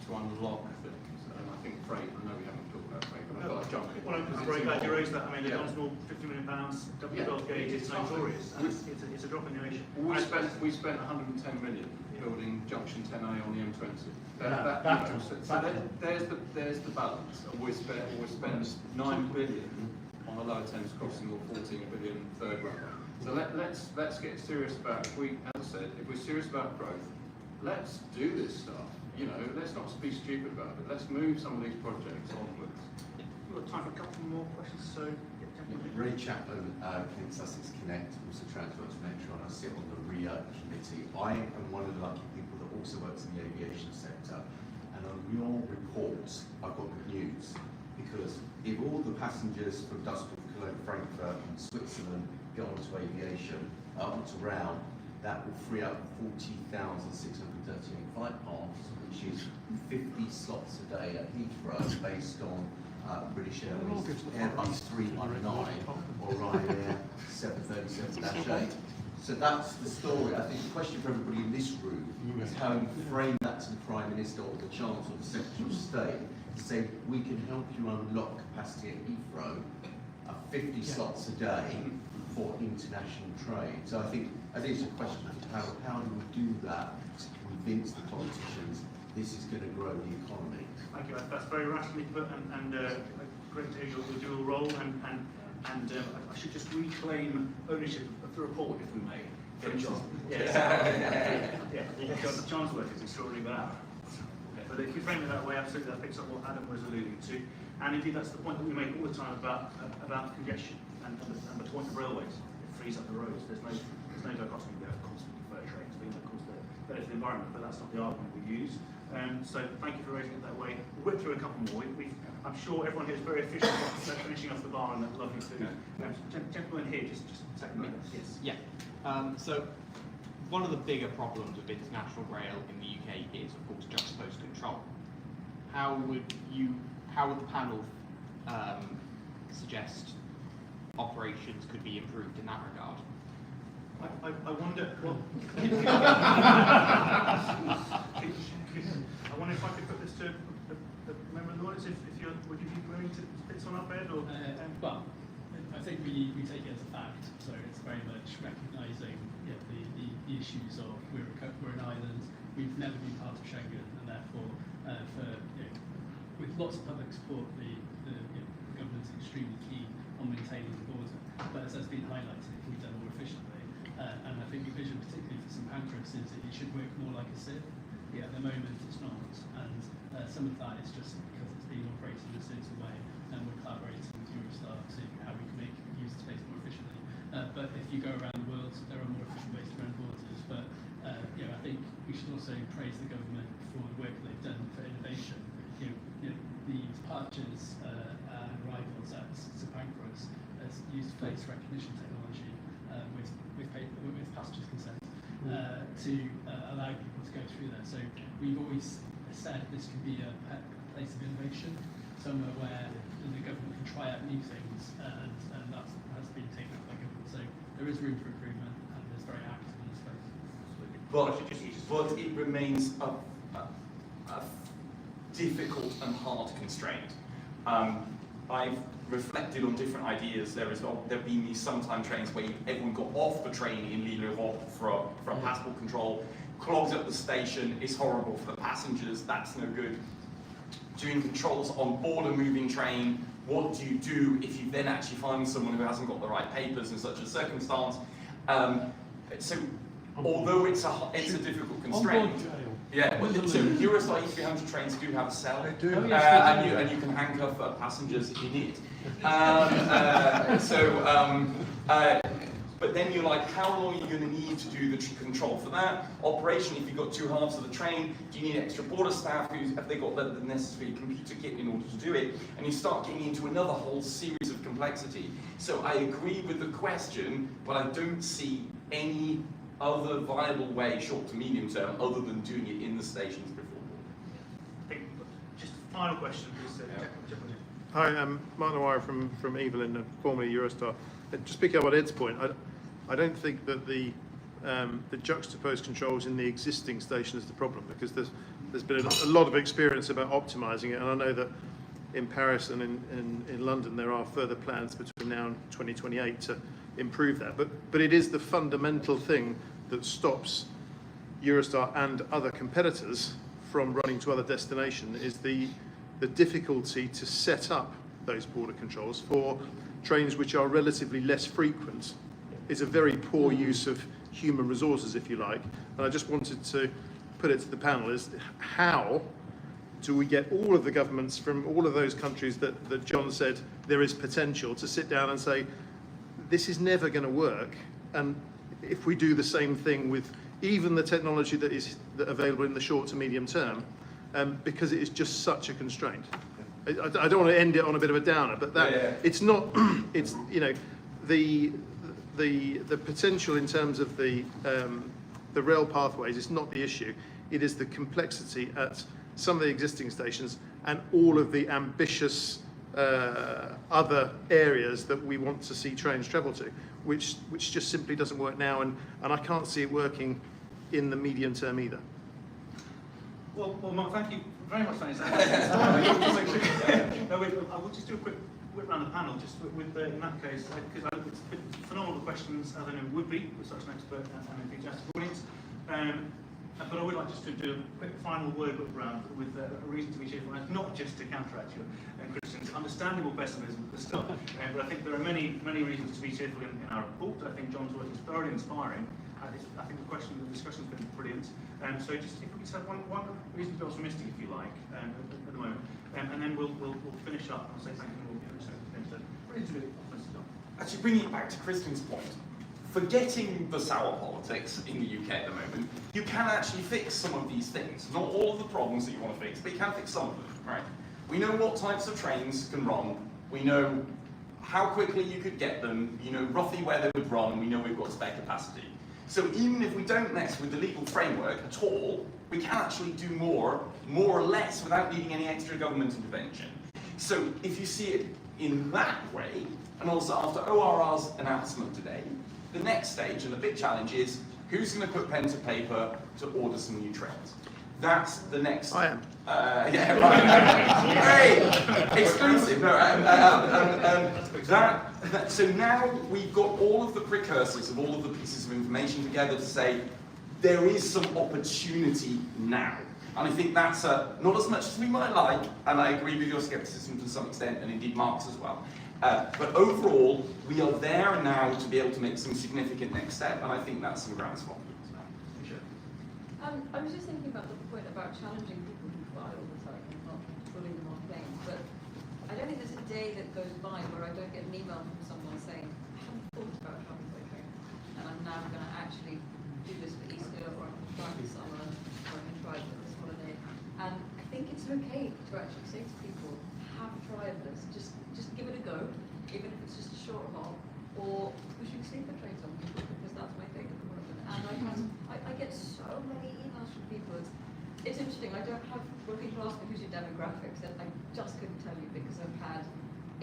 to unlock things. And I think freight, I know we haven't talked about freight, but I've got to jump in. Well, I'm very glad you raised that. I mean, the Dollars Moor £50 million, double gauge is notorious, and it's a drop in the ocean. We spent 110 million building junction 10A on the M20. There's the balance. And we spend 9 billion on the lower Thames crossing, or 14 billion third rail. So let's get serious about, as I said, if we're serious about growth, let's do this stuff. Let's not be stupid about it. Let's move some of these projects onwards. We've got time for a couple more questions, so Ray Chapman, Kent Sussex Connect, also Transport Metro, and I sit on the RIA committee. I am one of the lucky people that also works in the aviation sector, and on your reports, I've got good news, because if all the passengers from Düsseldorf, Cologne, Frankfurt, and Switzerland go onto aviation, onto RAL, that will free up 40,638 flight paths, which is 50 slots a day at Heathrow, based on British Airways Airbus 319 or Ryanair 737-8. So that's the story. I think the question for everybody in this room is how you frame that to the Prime Minister or the Chancellor or the Secretary of State to say, we can help you unlock capacity at Heathrow, 50 slots a day for international trade. So I think it's a question of how do we do that to convince the politicians this is going to grow the economy. Thank you. That's very rationally put, and great to hear your dual role. And I should just reclaim ownership of the report, if we may. From John. Yes. The John's work is extraordinary, but if you frame it that way, absolutely, that picks up what Adam was alluding to. And indeed, that's the point that we make all the time about congestion and the point of railways. It frees up the roads. There's no dichotomy there. Of course, we prefer trains, being of course better for the environment, but that's not the argument we use. So thank you for raising it that way. We'll whip through a couple more. I'm sure everyone here is very efficient at finishing off the bar and that lovely food. Gentlemen here, just take a minute. Yes. Yeah. So one of the bigger problems of international rail in the UK is, of course, juxtaposed control. How would the panel suggest operations could be improved in that regard? I wonder. Well, I wonder if I could put this to a member of the audience. Would you be willing to spit this one up, Ed? Or well, I think we take it as a fact, so it's very much recognising the issues of we're an island, we've never been part of Schengen, and therefore, with lots of public support, the government is extremely keen on maintaining the border. But as has been highlighted, it can be done more efficiently. And I think the vision, particularly for St Pancras, is that it should work more like a SIV. At the moment, it's not, and some of that is just because it's being operated in a certain way, and we're collaborating with Eurostar to see how we can use the space more efficiently. But if you go around the world, there are more efficient ways to run borders. But I think we should also praise the government for the work they've done for innovation. The departures and arrivals at St Pancras has used face recognition technology with passengers' consent to allow people to go through there. So we've always said this can be a place of innovation, somewhere where the government can try out new things, and that has been taken up by government. So there is room for improvement, and it's very active in this space. But it remains a difficult and hard constraint. I've reflected on different ideas. There have been these sometime trains where everyone got off the train in Lille Europe for passport control, clogs up the station, it's horrible for the passengers, that's no good. Doing controls on board a moving train, what do you do if you then actually find someone who hasn't got the right papers in such a circumstance? So although it's a difficult constraint, so Eurostar E300 trains do have a cell, and you can handcuff passengers in it. But then you're like, how long are you going to need to do the control for that? Operation, if you've got two halves of the train, do you need extra border staff? Have they got the necessary computer kit in order to do it? And you start getting into another whole series of complexity. So I agree with the question, but I don't see any other viable way, short to medium term, other than doing it in the stations before boarding. Just a final question, please. Hi, I'm Martin O'Wire from Evelyn, formerly Eurostar. Just picking up on Ed's point, I don't think that the juxtaposed controls in the existing station is the problem, because there's been a lot of experience about optimising it, and I know that in Paris and in London there are further plans between now and 2028 to improve that. But it is the fundamental thing that stops Eurostar and other competitors from running to other destinations, is the difficulty to set up those border controls for trains which are relatively less frequent. Is a very poor use of human resources, if you like. And I just wanted to put it to the panel, is how do we get all of the governments from all of those countries that John said there is potential to sit down and say, this is never going to work, and if we do the same thing with even the technology that is available in the short to medium term, because it is just such a constraint. I don't want to end it on a bit of a downer, but it's not. It's the potential in terms of the rail pathways is not the issue. It is the complexity at some of the existing stations and all of the ambitious other areas that we want to see trains travel to, which just simply doesn't work now, and I can't see it working in the medium term either. Well, Mark, thank you very much for that. I will just do a quick whip around the panel, just with in that case, because it's been phenomenal questions, as I know would be with such an expert and enthusiastic audience. But I would like just to do a quick final word whip around with a reason to be cheerful, and not just to counteract your Christian's understandable pessimism at the start. But I think there are many reasons to be cheerful in our report. I think John's work is thoroughly inspiring. I think the discussion's been brilliant. So just if we just have one reason to be optimistic, if you like, at the moment, and then we'll finish up. I'll say thank you all. Actually, bringing it back to Christian's point, forgetting the sour politics in the UK at the moment, you can actually fix some of these things. Not all of the problems that you want to fix, but you can fix some of them, right? We know what types of trains can run. We know how quickly you could get them. You know roughly where they would run. We know we've got spare capacity. So even if we don't mess with the legal framework at all, we can actually do more or less, without needing any extra government intervention. So if you see it in that way, and also after ORR's announcement today, the next stage and the big challenge is, who's going to put pen to paper to order some new trains? That's the next. I am. Yeah, right. Hey, exclusive. No, So now we've got all of the precursors of all of the pieces of information together to say there is some opportunity now. And I think that's not as much as we might like, and I agree with your skepticism to some extent, and indeed Mark's as well. But overall, we are there now to be able to make some significant next step, and I think that's some grounds for confidence now. I was just thinking about the point about challenging people who fly all the time and not pulling them on planes, but I don't think there's a day that goes by where I don't get an email from someone saying, I haven't thought about traveling by train, and I'm now going to actually do this for Easter, or I'm going to try this summer, or I'm going to try it this holiday. And I think it's okay to actually say to people, have tried this, just give it a go, even if it's just a short haul, or pushing sleeper trains on people, because that's my thing at the moment. And I get so many emails from people. It's interesting, I don't have, when people ask me who's your demographics, I just couldn't tell you, because I've had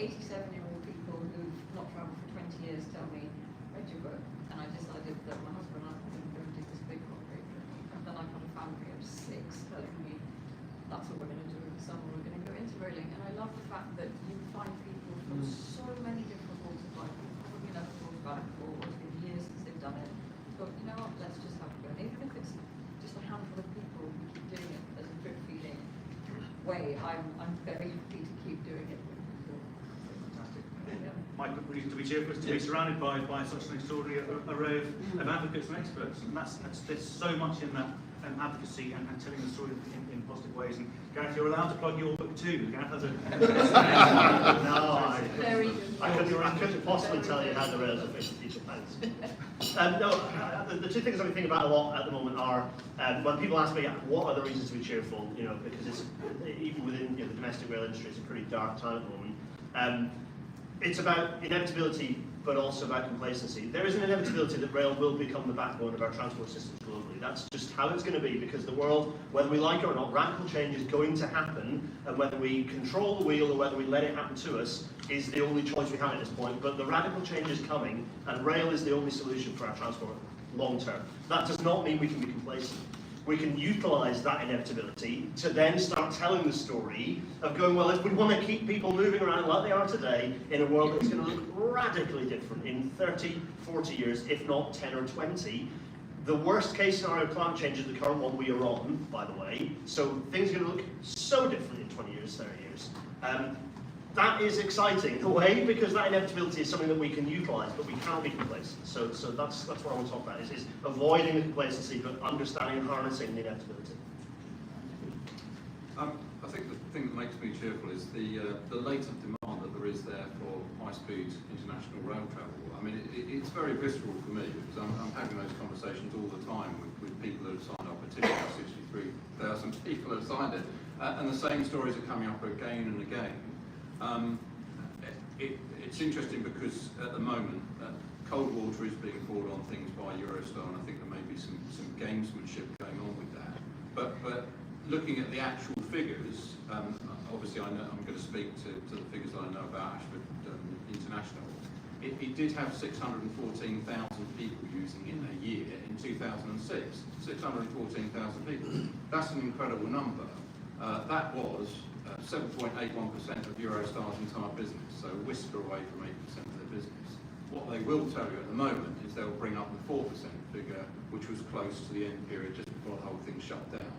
87-year-old people who've not travelled for 20 years tell me, read your book, and I decided that my husband and I were going to go and do this big corporate trip. And then I've got a family of 6 telling me, that's what we're going to do in the summer, we're going to go interrailing. And I love the fact that you find people from so many different walks of life who probably never thought about it before, or it's been years since they've done it. But you know what, let's just have a go. And even if it's just a handful of people who keep doing it as a drip feeding way, I'm very happy to keep doing it with people. Fantastic. Michael, reason to be cheerful is to be surrounded by such an extraordinary array of advocates and experts, and there's so much in that advocacy and telling the story in positive ways. And Gareth, you're allowed to plug your book too. Gareth has a I couldn't possibly tell you how the rails are fixed to plans. The two things I've been thinking about a lot at the moment are when people ask me what are the reasons to be cheerful, because it's even within the domestic rail industry, it's a pretty dark time at the moment. It's about inevitability, but also about complacency. There is an inevitability that rail will become the backbone of our transport systems globally. That's just how it's going to be, because the world, whether we like it or not, radical change is going to happen, and whether we control the wheel or whether we let it happen to us is the only choice we have at this point. But the radical change is coming, and rail is the only solution for our transport long term. That does not mean we can be complacent. We can utilise that inevitability to then start telling the story of going, well, if we want to keep people moving around like they are today in a world that's going to look radically different in 30, 40 years, if not 10 or 20, the worst case scenario of climate change is the current one we are on, by the way, so things are going to look so different in 20 years, 30 years. That is exciting in a way, because that inevitability is something that we can utilise, but we can't be complacent. So that's what I want to talk about, is avoiding the complacency, but understanding and harnessing the inevitability. I think the thing that makes me cheerful is the latent demand that there is there for high-speed international rail travel. I mean, it's very visceral for me, because I'm having those conversations all the time with people that have signed our petition. 63,000 people have signed it, and the same stories are coming up again and again. It's interesting because at the moment, cold water is being poured on things by Eurostar, and I think there may be some gamesmanship going on with that. But looking at the actual figures, obviously I know I'm going to speak to the figures I know about Ashford International. It did have 614,000 people using it a year in 2006. 614,000 people. That's an incredible number. That was 7.81% of Eurostar's entire business, so a whisker away from 8% of their business. What they will tell you at the moment is they'll bring up the 4% figure, which was close to the end period just before the whole thing shut down,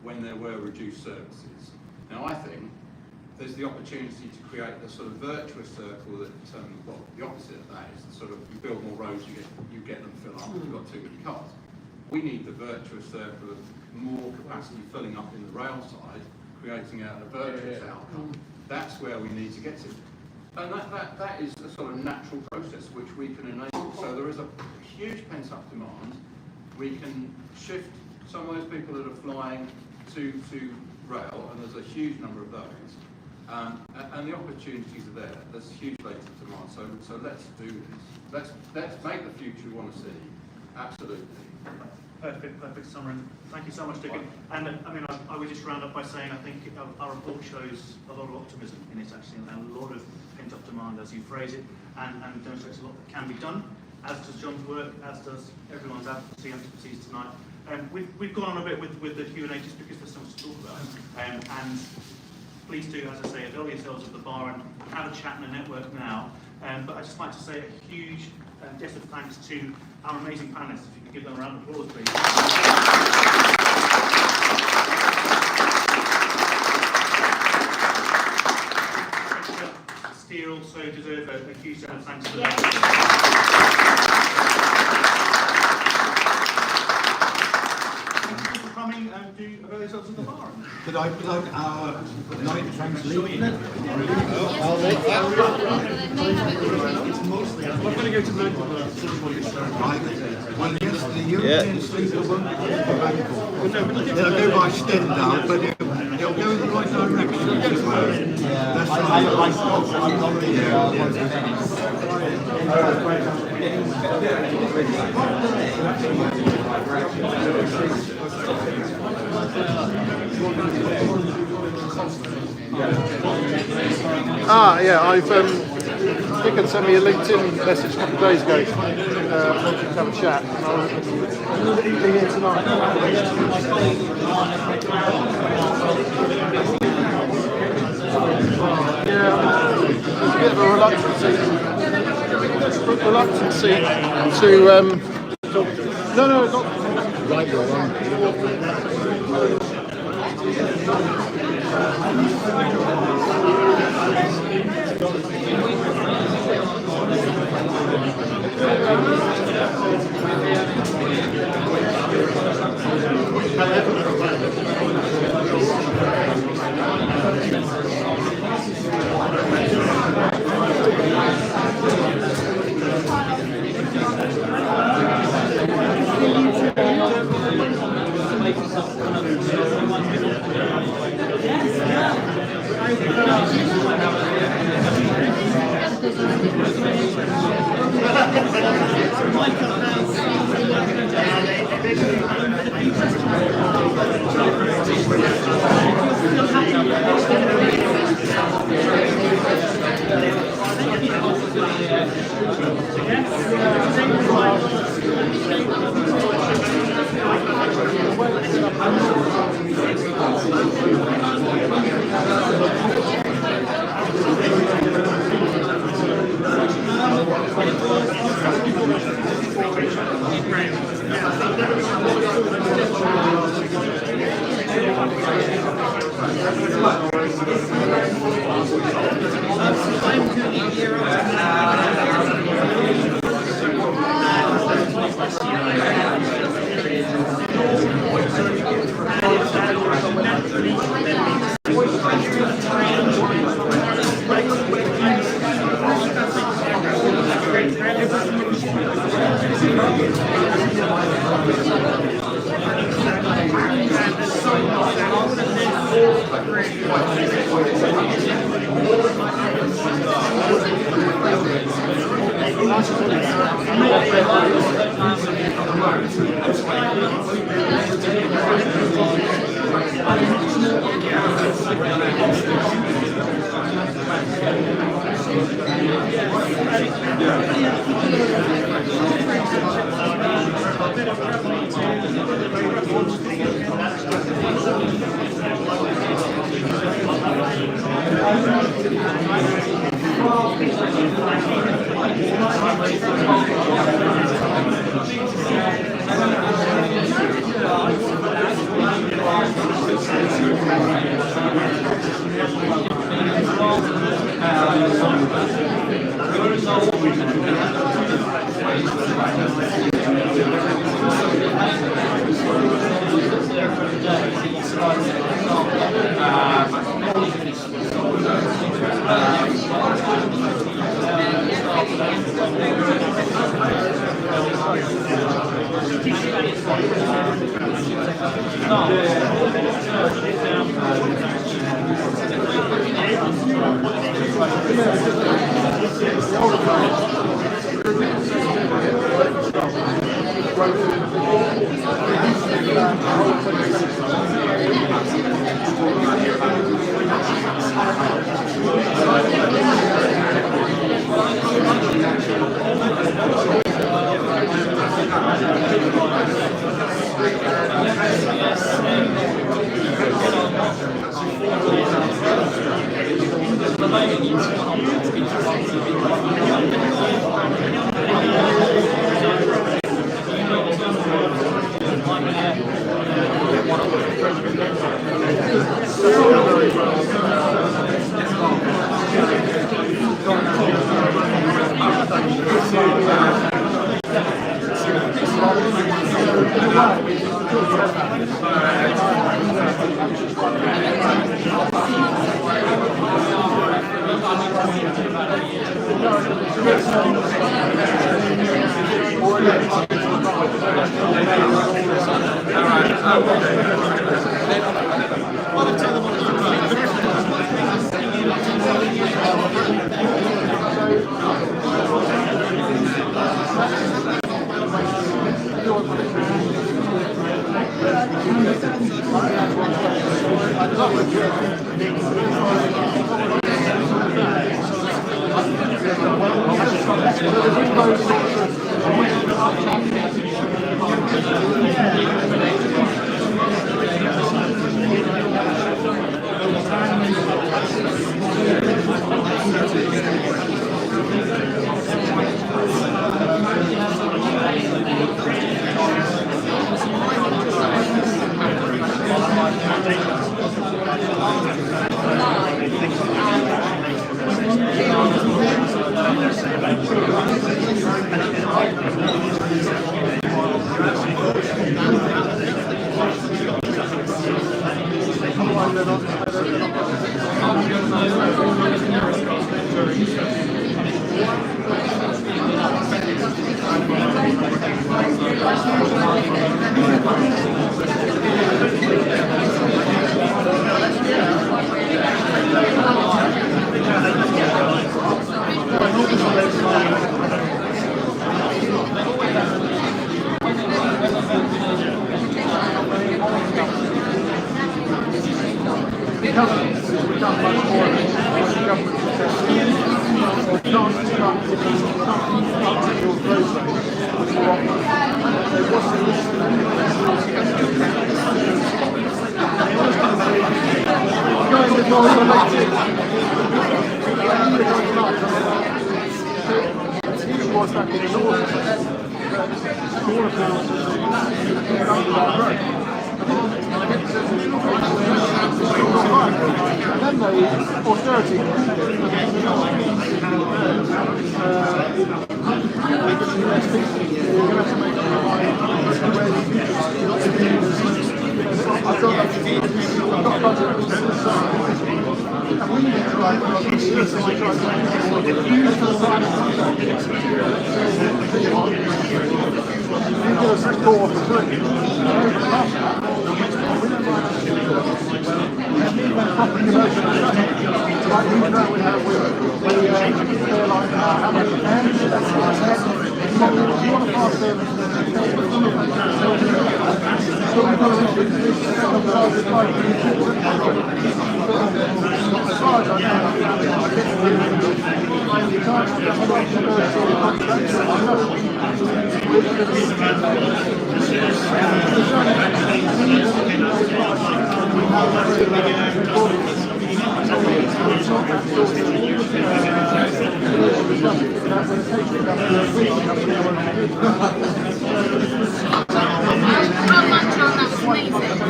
when there were reduced services. Now I think there's the opportunity to create the sort of virtuous circle that, well, the opposite of that is the sort of, you build more roads, you get them fill up, you've got too many cars. We need the virtuous circle of more capacity filling up in the rail side, creating a virtuous outcome. That's where we need to get to. And that is a sort of natural process which we can enable. So there is a huge pent-up demand. We can shift some of those people that are flying to rail, and there's a huge number of those. And the opportunities are there. There's huge latent demand. So let's do this. Let's make the future we want to see. Absolutely. Perfect summary. Thank you so much, Dick. And I would just round up by saying I think our report shows a lot of optimism in it, actually, and a lot of pent-up demand, as you phrase it, and demonstrates a lot that can be done, as does John's work, as does everyone's advocacy and expertise tonight. We've gone on a bit with the Q&A just because there's so much to talk about. And please do, as I say, avail yourselves of the bar and have a chat and a network now. But I'd just like to say a huge debt of thanks to our amazing panelists. If you could give them a round of applause, please. Steer also deserve a huge round of thanks for that. Thank you for coming and do avail yourselves of the bar. Could I plug our night trans leaflet? I'll make that. I'm going to go to Manchester. Well, yes, the European sleeper won't go to Bangkok. They'll go by Stendhal, but it'll go in the right direction as well. That's Yeah, I think it sent me a LinkedIn message a couple of days ago, wanting to have a chat. And I was eating here tonight. Yeah, there's a bit of a reluctancy to no, not right. You're wrong.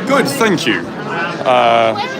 Good, thank you.